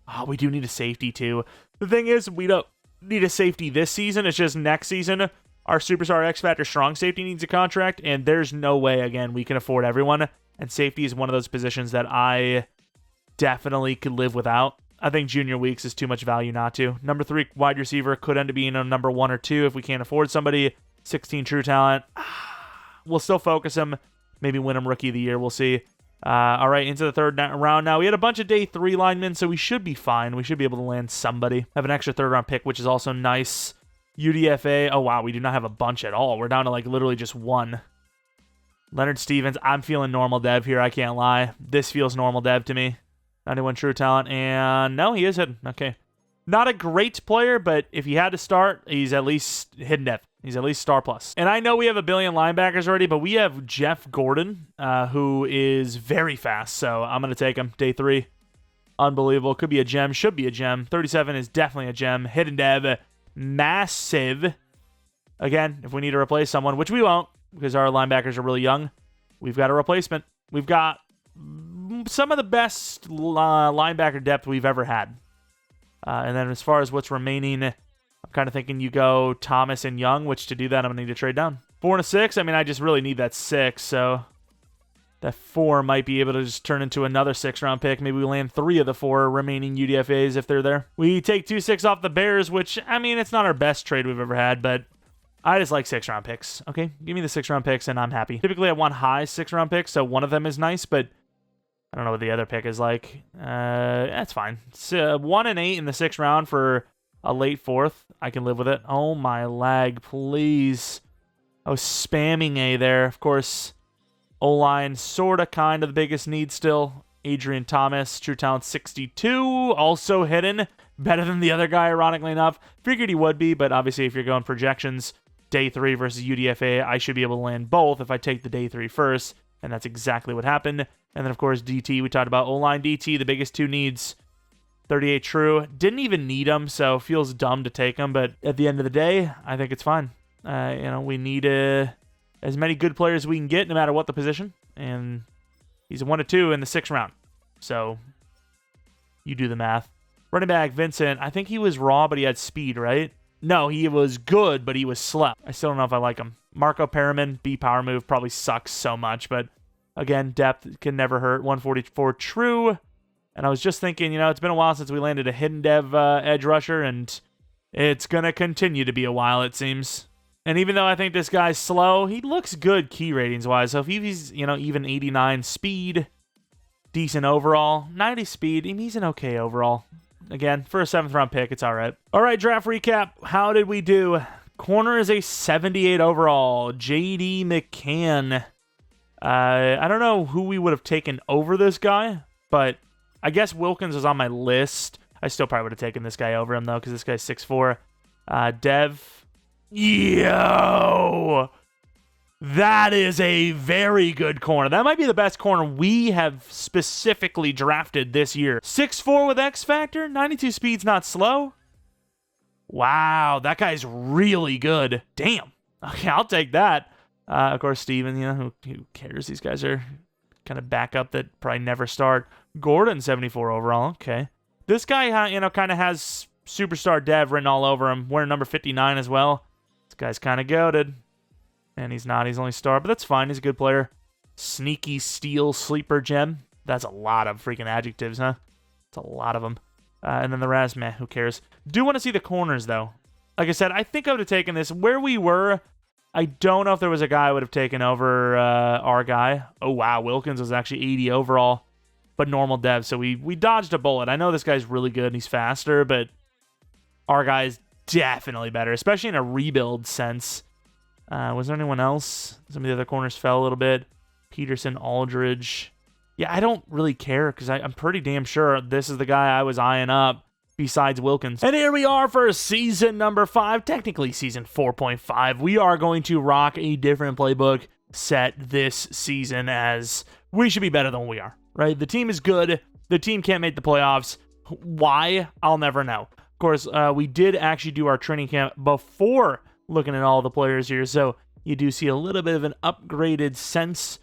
S1: Oh, we do need a safety, too. The thing is, we don't need a safety this season. It's just next season, our Superstar X-Factor strong safety needs a contract, and there's no way, again, we can afford everyone. And safety is one of those positions that I definitely could live without. I think Junior Weeks is too much value not to. Number 3 wide receiver could end up being a number 1 or 2 if we can't afford somebody. 16 true talent. We'll still focus him. Maybe win him Rookie of the Year. We'll see. All right, into the third round now. We had a bunch of day 3 linemen, so we should be fine. We should be able to land somebody. Have an extra third-round pick, which is also nice. UDFA. Oh, wow, we do not have a bunch at all. We're down to, like, literally just 1. Leonard Stevens, I'm feeling normal dev here, I can't lie. This feels normal dev to me. 91 true talent, and no, he is hidden. Okay. Not a great player, but if he had to start, he's at least hidden dev. He's at least star plus. And I know we have a billion linebackers already, but we have Jeff Gordon, who is very fast, so I'm going to take him. Day 3. Unbelievable. Could be a gem. Should be a gem. 37 is definitely a gem. Hidden dev. Massive. Again, if we need to replace someone, which we won't, because our linebackers are really young, we've got a replacement. We've got some of the best linebacker depth we've ever had. And then as far as what's remaining, I'm kind of thinking you go Thomas and Young, which to do that, I'm going to need to trade down. 4 and a 6, I mean, I just really need that 6, so that 4 might be able to just turn into another 6th-round pick. Maybe we land 3 of the 4 remaining UDFAs if they're there. We take 2-6 off the Bears, which, I mean, it's not our best trade we've ever had, but I just like 6th-round picks. Okay, give me the 6th-round picks, and I'm happy. Typically, I want high 6th-round picks, so one of them is nice, but I don't know what the other pick is like. That's fine. So 1 and 8 in the 6th round for a late 4th. I can live with it. Oh, my lag, please. I was spamming A there. Of course, O-line, sort of, kind of the biggest need still. Adrian Thomas, true talent 62, also hidden. Better than the other guy, ironically enough. Figured he would be, but obviously if you're going projections, day 3 versus UDFA, I should be able to land both if I take the day 3 first, and that's exactly what happened. And then, of course, DT, we talked about O-line DT, the biggest 2 needs. 38 true. Didn't even need him, so feels dumb to take him, but at the end of the day, I think it's fine. We need as many good players as we can get, no matter what the position. And he's a 1 to 2 in the 6th round. So you do the math. Running back, Vincent, I think he was raw, but he had speed, right? No, he was good, but he was slow. I still don't know if I like him. Marco Perriman, B power move, probably sucks so much, but again, depth can never hurt. 144 true. And I was just thinking, it's been a while since we landed a hidden dev edge rusher, and it's going to continue to be a while, it seems. And even though I think this guy's slow, he looks good key ratings-wise. So if he's, even 89 speed, decent overall, 90 speed, he's an okay overall. Again, for a 7th-round pick, it's all right. All right, draft recap. How did we do? Corner is a 78 overall. J.D. McCann. I don't know who we would have taken over this guy, but I guess Wilkins was on my list. I still probably would have taken this guy over him, though, because this guy's 6'4". Dev. Yo! That is a very good corner. That might be the best corner we have specifically drafted this year. 6'4" with X Factor, 92 speed's not slow. Wow, that guy's really good. Damn. Okay, I'll take that. Of course, Steven, who cares? These guys are kind of backup that probably never start. Gordon, 74 overall. Okay. This guy, kind of has superstar dev written all over him. Wearing number 59 as well. This guy's kind of goated. And he's not. He's only star, but that's fine. He's a good player. Sneaky steal sleeper gem. That's a lot of freaking adjectives, huh? That's a lot of them. And then the rest, meh, who cares? Do want to see the corners, though. Like I said, I think I would have taken this. Where we were, I don't know if there was a guy I would have taken over our guy. Oh, wow. Wilkins was actually 80 overall, but normal dev. So we dodged a bullet. I know this guy's really good and he's faster, but our guy's definitely better, especially in a rebuild sense. Was there anyone else? Some of the other corners fell a little bit. Peterson, Aldridge. Yeah, I don't really care because I'm pretty damn sure this is the guy I was eyeing up besides Wilkins. And here we are for season number 5, technically season 4.5. We are going to rock a different playbook set this season as we should be better than we are, right? The team is good. The team can't make the playoffs. Why? I'll never know. Of course, we did actually do our training camp before looking at all the players here, so you do see a little bit of an upgraded sense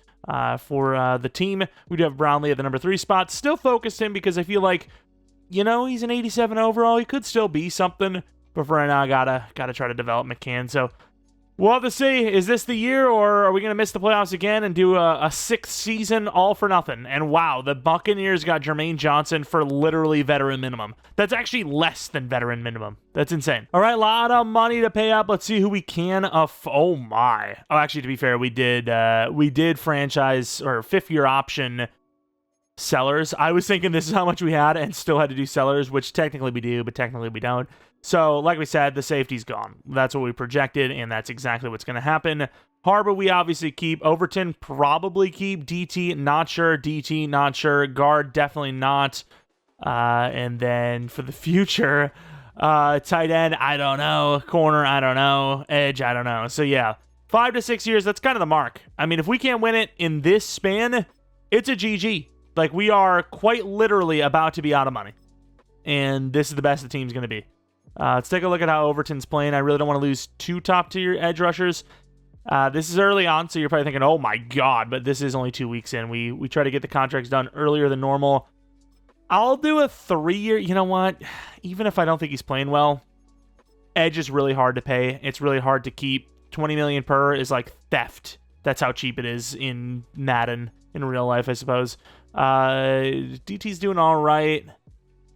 S1: for the team. We do have Brownlee at the number 3 spot. Still focused him because I feel like, he's an 87 overall. He could still be something, but for right now, I gotta try to develop McCann. So we'll have to see. Is this the year, or are we gonna miss the playoffs again and do a 6th season all for nothing? And wow, the Buccaneers got Jermaine Johnson for literally veteran minimum. That's actually less than veteran minimum. That's insane. All right, a lot of money to pay up. Let's see who we can. Oh my. Oh, actually, to be fair, we did franchise or 5th-year option sellers. I was thinking this is how much we had and still had to do sellers, which technically we do, but technically we don't. So, like we said, the safety's gone. That's what we projected, and that's exactly what's going to happen. Harbor, we obviously keep. Overton, probably keep. DT, not sure. DT, not sure. Guard, definitely not. And then for the future, tight end, I don't know. Corner, I don't know. Edge, I don't know. So, yeah, 5 to 6 years, that's kind of the mark. I mean, if we can't win it in this span, it's a GG. Like, we are quite literally about to be out of money. And this is the best the team's going to be. Let's take a look at how Overton's playing. I really don't want to lose 2 top-tier edge rushers. This is early on, so you're probably thinking, oh my god, but this is only 2 weeks in. We try to get the contracts done earlier than normal. I'll do a 3-year. You know what? Even if I don't think he's playing well, Edge is really hard to pay. It's really hard to keep. 20 million per is like theft. That's how cheap it is in Madden, in real life, I suppose. DT's doing all right.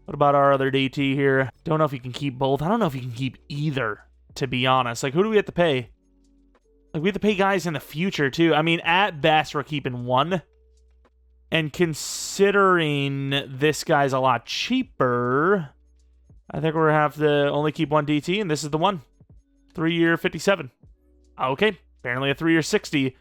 S1: What about our other DT here? Don't know if you can keep both. I don't know if you can keep either, to be honest. Like, who do we have to pay? Like, we have to pay guys in the future, too. I mean, at best, we're keeping one. And considering this guy's a lot cheaper, I think we're going to have to only keep one DT, and this is the one. 3-year 57. Okay, apparently a 3-year 60.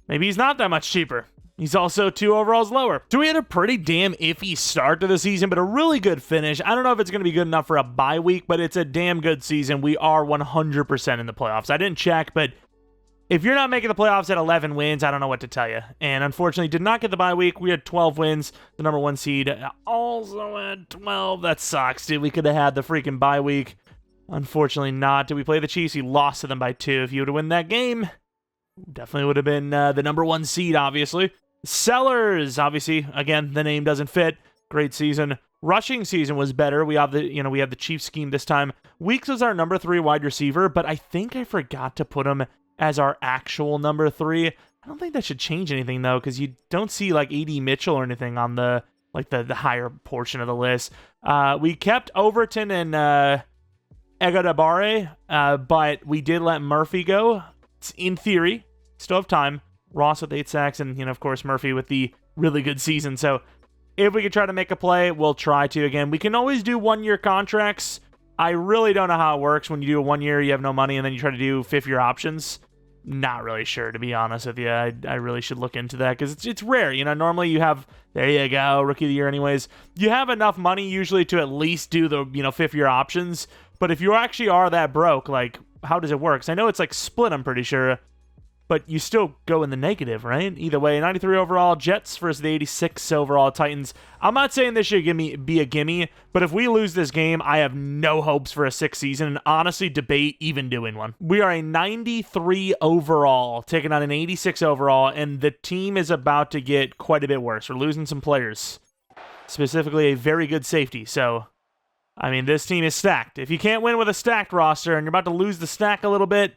S1: Maybe he's not that much cheaper. He's also 2 overalls lower. So we had a pretty damn iffy start to the season, but a really good finish. I don't know if it's going to be good enough for a bye week, but it's a damn good season. We are 100% in the playoffs. I didn't check, but if you're not making the playoffs at 11 wins, I don't know what to tell you. And unfortunately, did not get the bye week. We had 12 wins. The number 1 seed also had 12. That sucks, dude. We could have had the freaking bye week. Unfortunately not. Did we play the Chiefs? We lost to them by 2. If you would have won that game, definitely would have been the number 1 seed, obviously. Sellers, obviously, again, the name doesn't fit. Great season. Rushing season was better. We have the Chiefs scheme this time. Weeks was our number 3 wide receiver, but I think I forgot to put him as our actual number 3. I don't think that should change anything, though, because you don't see, like, A.D. Mitchell or anything on the higher portion of the list. We kept Overton and Egadabare, but we did let Murphy go. In theory, still have time. Ross with 8 sacks, and, of course, Murphy with the really good season. So if we could try to make a play, we'll try to. Again, we can always do 1-year contracts. I really don't know how it works when you do a 1 year, you have no money, and then you try to do 5th-year options. Not really sure, to be honest with you. I really should look into that, because it's rare. Normally you have, there you go, Rookie of the Year anyways. You have enough money usually to at least do the, 5th-year options. But if you actually are that broke, like, how does it work? 'Cause I know it's like split, I'm pretty sure. But you still go in the negative, right? Either way, 93 overall Jets versus the 86 overall Titans. I'm not saying this should be a gimme, but if we lose this game, I have no hopes for a 6th season, and honestly debate even doing one. We are a 93 overall, taking on an 86 overall, and the team is about to get quite a bit worse. We're losing some players, specifically a very good safety. So, I mean, this team is stacked. If you can't win with a stacked roster and you're about to lose the stack a little bit,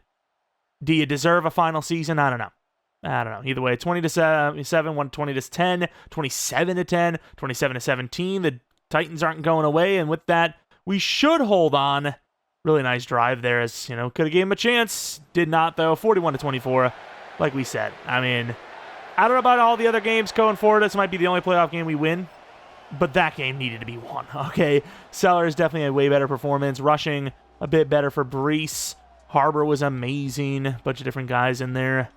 S1: do you deserve a final season? I don't know. Either way, 20-7, 120-10, 27-10, 27-17. The Titans aren't going away, and with that, we should hold on. Really nice drive there, as could have gave him a chance. Did not, though. 41-24, like we said. I mean, I don't know about all the other games going forward. This might be the only playoff game we win, but that game needed to be won. Okay, Sellers definitely a way better performance. Rushing a bit better for Brees. Harbor was amazing. Bunch of different guys in there.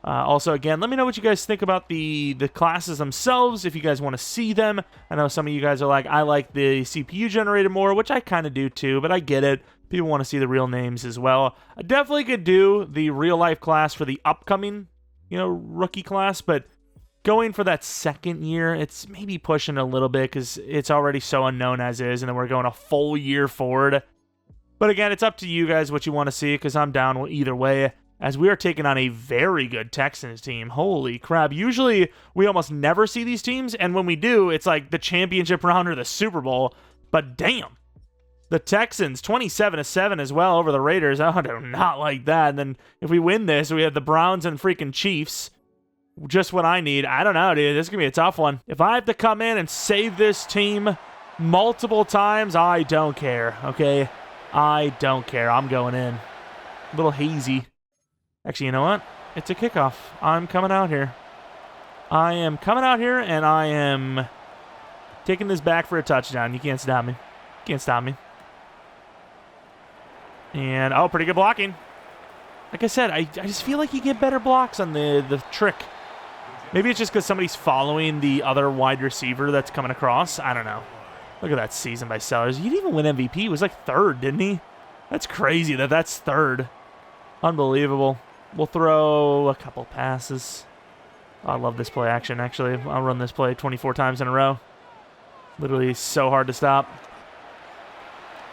S1: Also, again, let me know what you guys think about the classes themselves, if you guys want to see them. I know some of you guys are like, I like the CPU generated more, which I kind of do too, but I get it. People want to see the real names as well. I definitely could do the real-life class for the upcoming, rookie class, but going for that 2nd year, it's maybe pushing a little bit because it's already so unknown as is, and then we're going a full year forward. But again, it's up to you guys what you want to see, because I'm down either way, as we are taking on a very good Texans team. Holy crap. Usually, we almost never see these teams, and when we do, it's like the championship round or the Super Bowl. But damn. The Texans, 27-7 as well over the Raiders. I do not like that. And then if we win this, we have the Browns and freaking Chiefs. Just what I need. I don't know, dude. This is going to be a tough one. If I have to come in and save this team multiple times, I don't care, okay? I don't care. I'm going in. A little hazy. Actually, you know what? It's a kickoff. I'm coming out here. I am coming out here, and I am taking this back for a touchdown. You can't stop me. Can't stop me. And, oh, pretty good blocking. Like I said, I just feel like you get better blocks on the trick. Maybe it's just because somebody's following the other wide receiver that's coming across. I don't know. Look at that season by Sellers. He didn't even win MVP. He was like 3rd, didn't he? That's crazy that's 3rd. Unbelievable. We'll throw a couple passes. Oh, I love this play action, actually. I'll run this play 24 times in a row. Literally so hard to stop.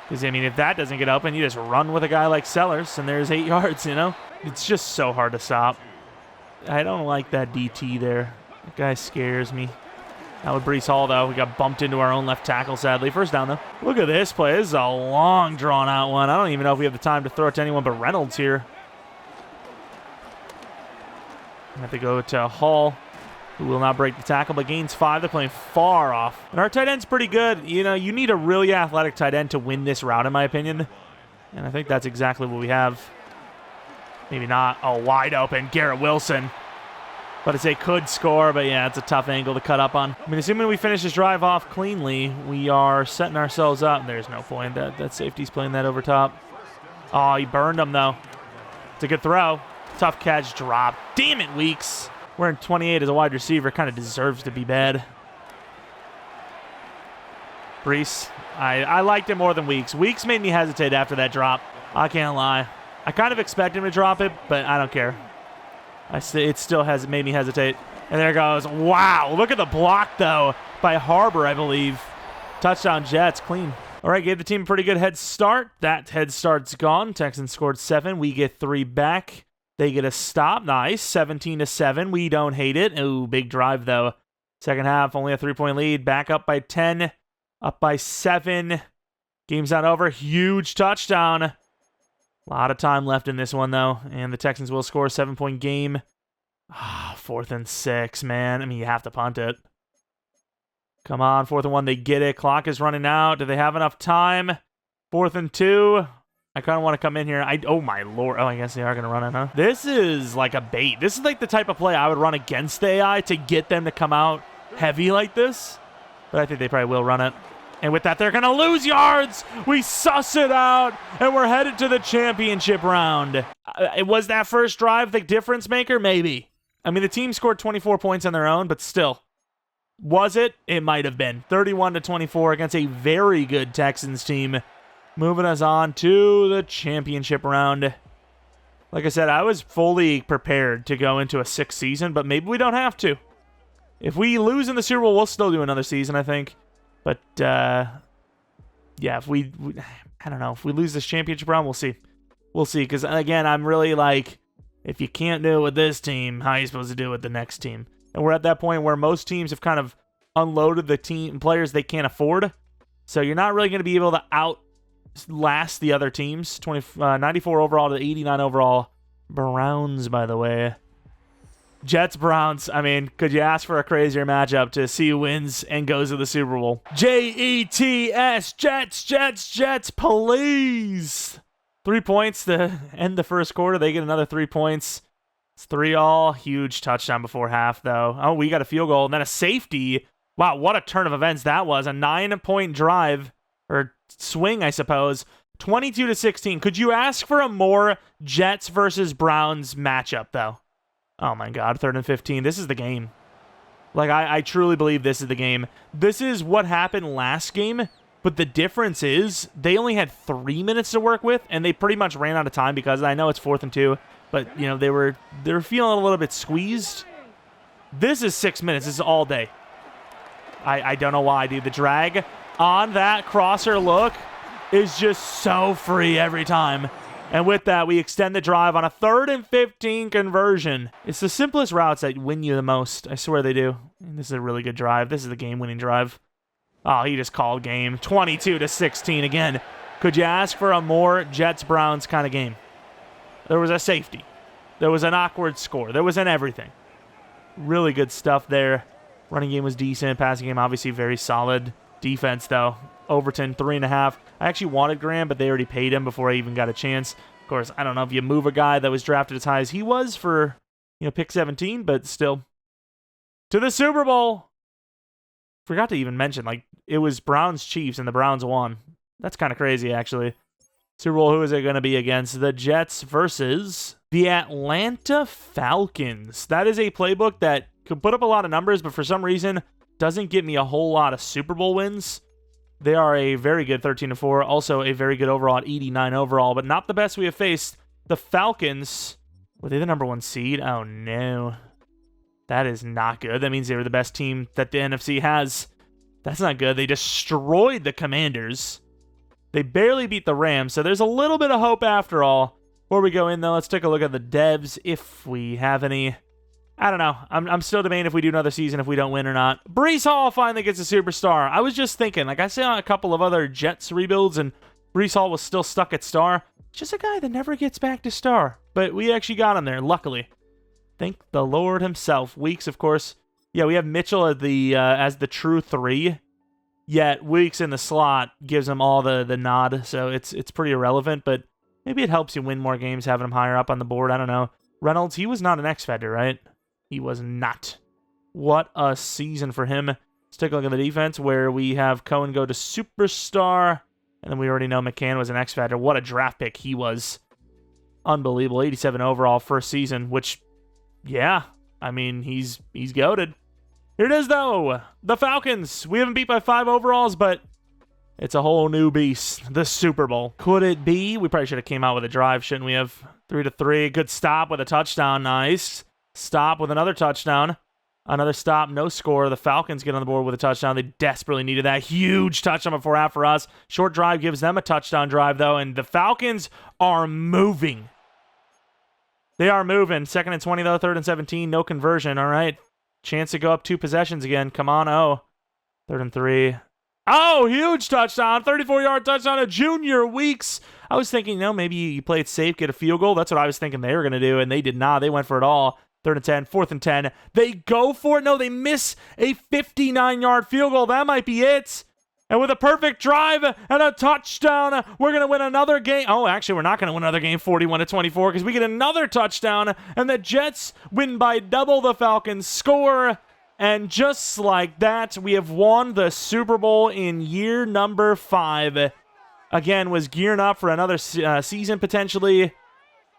S1: Because, I mean, if that doesn't get open, you just run with a guy like Sellers, and there's 8 yards, It's just so hard to stop. I don't like that DT there. That guy scares me. That would Brees Hall, though. We got bumped into our own left tackle, sadly. First down, though. Look at this play. This is a long, drawn-out one. I don't even know if we have the time to throw it to anyone but Reynolds here. I have to go to Hall, who will not break the tackle, but gains 5. They're playing far off. And our tight end's pretty good. You know, you need a really athletic tight end to win this route, in my opinion. And I think that's exactly what we have. Maybe not. Oh, wide open. Garrett Wilson. But it's a could score, but yeah, it's a tough angle to cut up on. I mean, assuming we finish this drive off cleanly, we are setting ourselves up. There's no point. That safety's playing that over top. Oh, he burned him, though. It's a good throw. Tough catch, drop. Damn it, Weeks. Wearing 28 as a wide receiver kind of deserves to be bad. Brees. I liked it more than Weeks. Weeks made me hesitate after that drop. I can't lie. I kind of expect him to drop it, but I don't care. It still has made me hesitate. And there it goes. Wow. Look at the block, though, by Harbor, I believe. Touchdown Jets. Clean. All right, gave the team a pretty good head start. That head start's gone. Texans scored 7. We get 3 back. They get a stop. Nice. 17-7. We don't hate it. Ooh, big drive, though. Second half, only a 3-point lead. Back up by 10. Up by 7. Game's not over. Huge touchdown. A lot of time left in this one, though. And the Texans will score a 7-point game. 4th and 6, man. I mean, you have to punt it. Come on, 4th and 1. They get it. Clock is running out. Do they have enough time? 4th and 2. I kind of want to come in here. Oh, my lord. Oh, I guess they are going to run it, huh? This is like a bait. This is like the type of play I would run against the AI to get them to come out heavy like this. But I think they probably will run it. And with that, they're going to lose yards. We suss it out, and we're headed to the championship round. Was that first drive the difference maker? Maybe. I mean, the team scored 24 points on their own, but still. Was it? It might have been. 31-24 against a very good Texans team. Moving us on to the championship round. Like I said, I was fully prepared to go into a 6th season, but maybe we don't have to. If we lose in the Super Bowl, we'll still do another season, I think. But, yeah, if we I don't know. If we lose this championship round, we'll see. We'll see, because, again, I'm really like, if you can't do it with this team, how are you supposed to do it with the next team? And we're at that point where most teams have kind of unloaded the team players they can't afford. So you're not really going to be able to outlast the other teams. 94 overall to 89 overall. Browns, by the way. Jets-Browns. I mean, could you ask for a crazier matchup to see who wins and goes to the Super Bowl? Jets, Jets, please. 3 points to end the first quarter. They get another 3 points. It's 3-all. Huge touchdown before half, though. Oh, we got a field goal and then a safety. Wow, what a turn of events that was. A 9-point drive, or swing, I suppose. 22-16. Could you ask for a more Jets versus Browns matchup, though? Oh, my God. 3rd and 15. This is the game. Like, I truly believe this is the game. This is what happened last game, but the difference is they only had 3 minutes to work with, and they pretty much ran out of time because I know it's 4th and 2, but, you know, they were feeling a little bit squeezed. This is 6 minutes. This is all day. I don't know why, dude. The drag on that crosser look is just so free every time. And with that, we extend the drive on a 3rd and 15 conversion. It's the simplest routes that win you the most. I swear they do. And this is a really good drive. This is the game-winning drive. Oh, he just called game. 22-16 again. Could you ask for a more Jets-Browns kind of game? There was a safety. There was an awkward score. There was an everything. Really good stuff there. Running game was decent. Passing game, obviously, very solid. Defense, though. Overton, 3.5. I actually wanted Graham, but they already paid him before I even got a chance. Of course, I don't know if you move a guy that was drafted as high as he was for, pick 17, but still. To the Super Bowl! Forgot to even mention, it was Browns-Chiefs, and the Browns won. That's kind of crazy, actually. Super Bowl, who is it going to be against? The Jets versus the Atlanta Falcons. That is a playbook that could put up a lot of numbers, but for some reason doesn't get me a whole lot of Super Bowl wins. They are a very good 13-4, also a very good overall at 89 overall, but not the best we have faced. The Falcons, were they the number 1 seed? Oh, no. That is not good. That means they were the best team that the NFC has. That's not good. They destroyed the Commanders. They barely beat the Rams, so there's a little bit of hope after all. Before we go in, though, let's take a look at the devs, if we have any. I don't know. I'm still debating if we do another season, if we don't win or not. Breece Hall finally gets a superstar. I was just thinking, like I saw a couple of other Jets rebuilds, and Breece Hall was still stuck at star. Just a guy that never gets back to star. But we actually got him there, luckily. Thank the Lord himself. Weeks, of course. Yeah, we have Mitchell as the true 3. Yet Weeks in the slot gives him all the nod, so it's pretty irrelevant. But maybe it helps you win more games having him higher up on the board. I don't know. Reynolds, he was not an X-Factor, right? He was not. What a season for him. Let's take a look at the defense, where we have Cohen go to superstar. And then we already know McCann was an X-Factor. What a draft pick he was. Unbelievable. 87 overall first season, which, yeah, I mean, he's goated. Here it is, though. The Falcons. We haven't beat by 5 overalls, but it's a whole new beast. The Super Bowl. Could it be? We probably should have came out with a drive, shouldn't we have? 3-3. Good stop with a touchdown. Nice. Stop with another touchdown. Another stop, no score. The Falcons get on the board with a touchdown. They desperately needed that. Huge touchdown before half for us. Short drive gives them a touchdown drive, though, and the Falcons are moving. They are moving. 2nd and 20, though. 3rd and 17. No conversion. All right. Chance to go up 2 possessions again. Come on, 3rd and 3. Oh, huge touchdown. 34-yard touchdown to Junior Weeks. I was thinking, maybe you play it safe, get a field goal. That's what I was thinking they were going to do, and they did not. They went for it all. 3rd and 10, 4th and 10. They go for it. No, they miss a 59-yard field goal. That might be it. And with a perfect drive and a touchdown, we're going to win another game. Oh, actually, we're not going to win another game 41-24 because we get another touchdown, and the Jets win by double the Falcons score. And just like that, we have won the Super Bowl in year number 5. Again, was gearing up for another season potentially.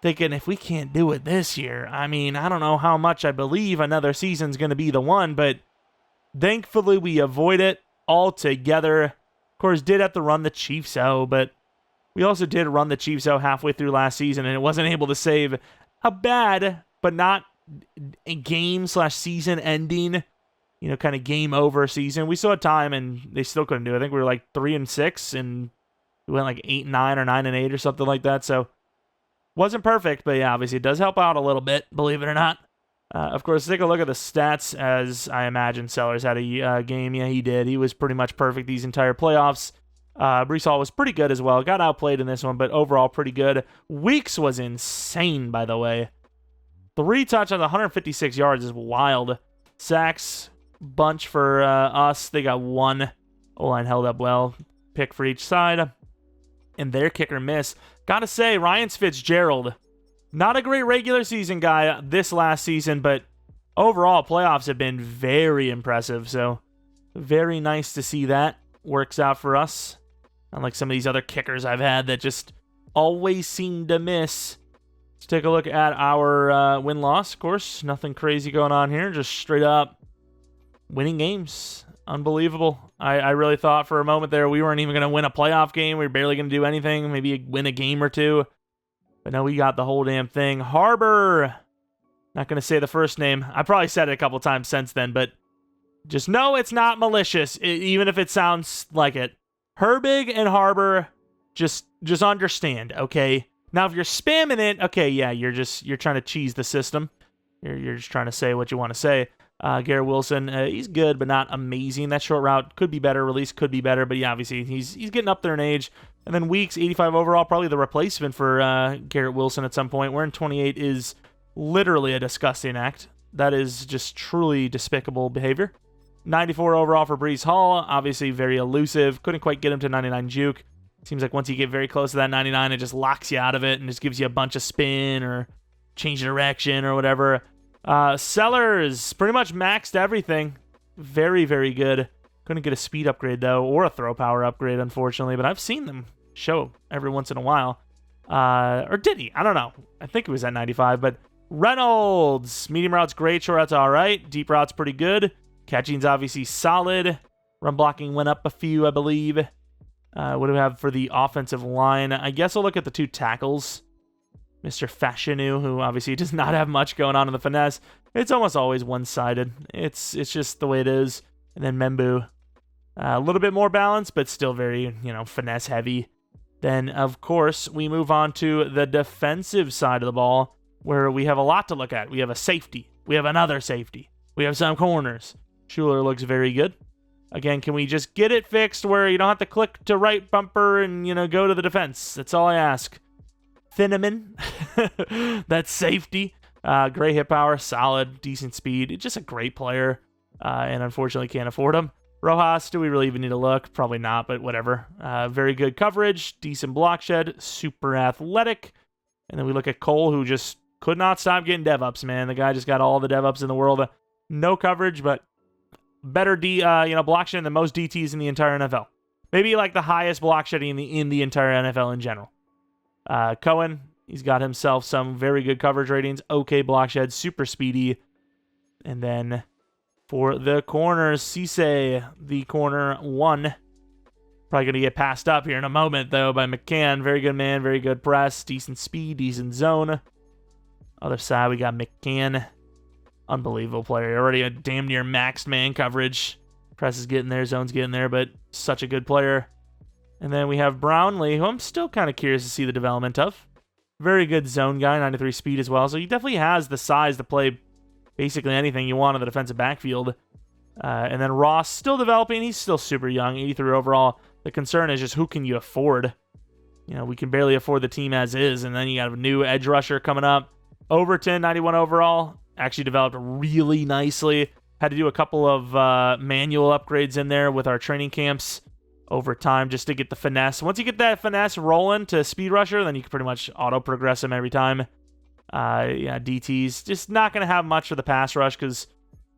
S1: Thinking, if we can't do it this year, I mean, I don't know how much I believe another season's going to be the one, but thankfully we avoid it altogether. Of course, did have to run the Chiefs out, but we also did run the Chiefs out halfway through last season, and it wasn't able to save a bad, but not a game/season ending, kind of game over season. We still had time, and they still couldn't do it. I think we were like 3-6, and we went like 8-9 or 9-8 or something like that, so wasn't perfect, but yeah, obviously it does help out a little bit, believe it or not. Of course, take a look at the stats, as I imagine Sellers had a game. Yeah, he did. He was pretty much perfect these entire playoffs. Breece Hall was pretty good as well. Got outplayed in this one, but overall pretty good. Weeks was insane, by the way. 3 touchdowns, 156 yards is wild. Sacks, bunch for us. They got 1. O-line held up well. Pick for each side. And their kicker miss. Gotta say, Ryan Fitzgerald, not a great regular season guy this last season, but overall playoffs have been very impressive. So very nice to see that works out for us. Unlike some of these other kickers I've had that just always seem to miss. Let's take a look at our win-loss. Of course, nothing crazy going on here. Just straight up winning games. Unbelievable. I really thought for a moment there we weren't even going to win a playoff game. We were barely going to do anything. Maybe win a game or 2. But no, we got the whole damn thing. Harbor. Not going to say the first name. I probably said it a couple times since then, but just know it's not malicious, even if it sounds like it. Herbig and Harbor, just understand, okay? Now, if you're spamming it, okay, yeah, you're trying to cheese the system. You're just trying to say what you want to say. Garrett Wilson, he's good, but not amazing. That short route could be better. Release could be better, but yeah, obviously he's getting up there in age. And then Weeks, 85 overall, probably the replacement for Garrett Wilson at some point. Wearing 28 is literally a disgusting act. That is just truly despicable behavior. 94 overall for Breece Hall, obviously very elusive. Couldn't quite get him to 99 juke. Seems like once you get very close to that 99, it just locks you out of it and just gives you a bunch of spin or change direction or whatever. Sellers pretty much maxed everything. Very, very good. Couldn't get a speed upgrade, though, or a throw power upgrade, unfortunately, but I've seen them show every once in a while. Or did he? I don't know. I think it was at 95, but Reynolds. Medium route's great. Short route's all right. Deep route's pretty good. Catching's obviously solid. Run blocking went up a few, I believe. What do we have for the offensive line? I guess I'll look at the 2 tackles. Mr. Fashanu, who obviously does not have much going on in the finesse. It's almost always one-sided. It's just the way it is. And then Membu, a little bit more balanced, but still very, finesse heavy. Then, of course, we move on to the defensive side of the ball, where we have a lot to look at. We have a safety. We have another safety. We have some corners. Schuler looks very good. Again, can we just get it fixed where you don't have to click to right bumper and, go to the defense? That's all I ask. Thieneman, that's safety. Great hit power, solid, decent speed. Just a great player, and unfortunately can't afford him. Rojas, do we really even need to look? Probably not, but whatever. Very good coverage, decent block shed, super athletic. And then we look at Cole, who just could not stop getting dev ups, man. The guy just got all the dev ups in the world. No coverage, but better block shed than most DTs in the entire NFL. Maybe like the highest block shedding in the entire NFL in general. Cohen, he's got himself some very good coverage ratings. Okay block shed, super speedy. And then for the corners, Cisse, the corner one. Probably going to get passed up here in a moment, though, by McCann. Very good man, very good press, decent speed, decent zone. Other side, we got McCann. Unbelievable player. Already a damn near maxed man coverage. Press is getting there, zone's getting there, but such a good player. And then we have Brownlee, who I'm still kind of curious to see the development of. Very good zone guy, 93 speed as well. So he definitely has the size to play basically anything you want in the defensive backfield. And then Ross, still developing. He's still super young, 83 overall. The concern is just who can you afford? We can barely afford the team as is. And then you got a new edge rusher coming up. Overton, 91 overall. Actually developed really nicely. Had to do a couple of manual upgrades in there with our training camps over time just to get the finesse. Once you get that finesse rolling to speed rusher, then you can pretty much auto-progress him every time. DTs, just not going to have much for the pass rush because,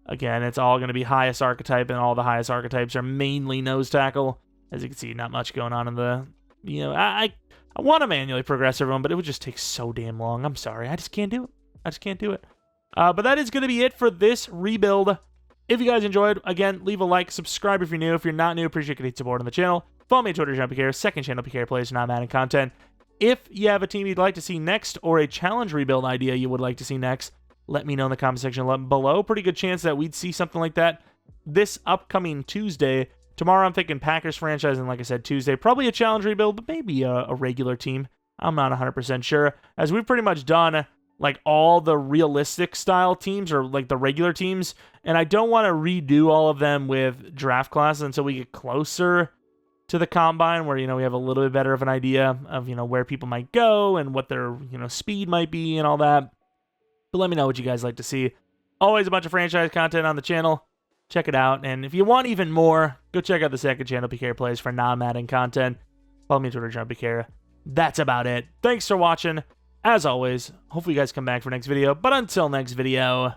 S1: again, it's all going to be highest archetype, and all the highest archetypes are mainly nose tackle. As you can see, not much going on in the, I want to manually progress everyone, but it would just take so damn long. I'm sorry. I just can't do it. But that is going to be it for this rebuild. If you guys enjoyed, again, leave a like, subscribe if you're new. If you're not new, appreciate your support on the channel. Follow me on Twitter, Jeromepkr, second channel, PK Plays, not Madden content. If you have a team you'd like to see next or a challenge rebuild idea you would like to see next, let me know in the comment section below. Pretty good chance that we'd see something like that this upcoming Tuesday. Tomorrow I'm thinking Packers franchise, and like I said, Tuesday, probably a challenge rebuild, but maybe a regular team. I'm not 100% sure, as we've pretty much done like all the realistic style teams or like the regular teams, and I don't want to redo all of them with draft classes until we get closer to the combine, where we have a little bit better of an idea of where people might go and what their speed might be and all that. But let me know what you guys like to see. Always a bunch of franchise content on the channel. Check it out, and if you want even more, go check out the second channel, PK Plays, for non-Madden content. Follow me on Twitter, Jeromepkr. That's about it. Thanks for watching. As always, hopefully you guys come back for next video. But until next video,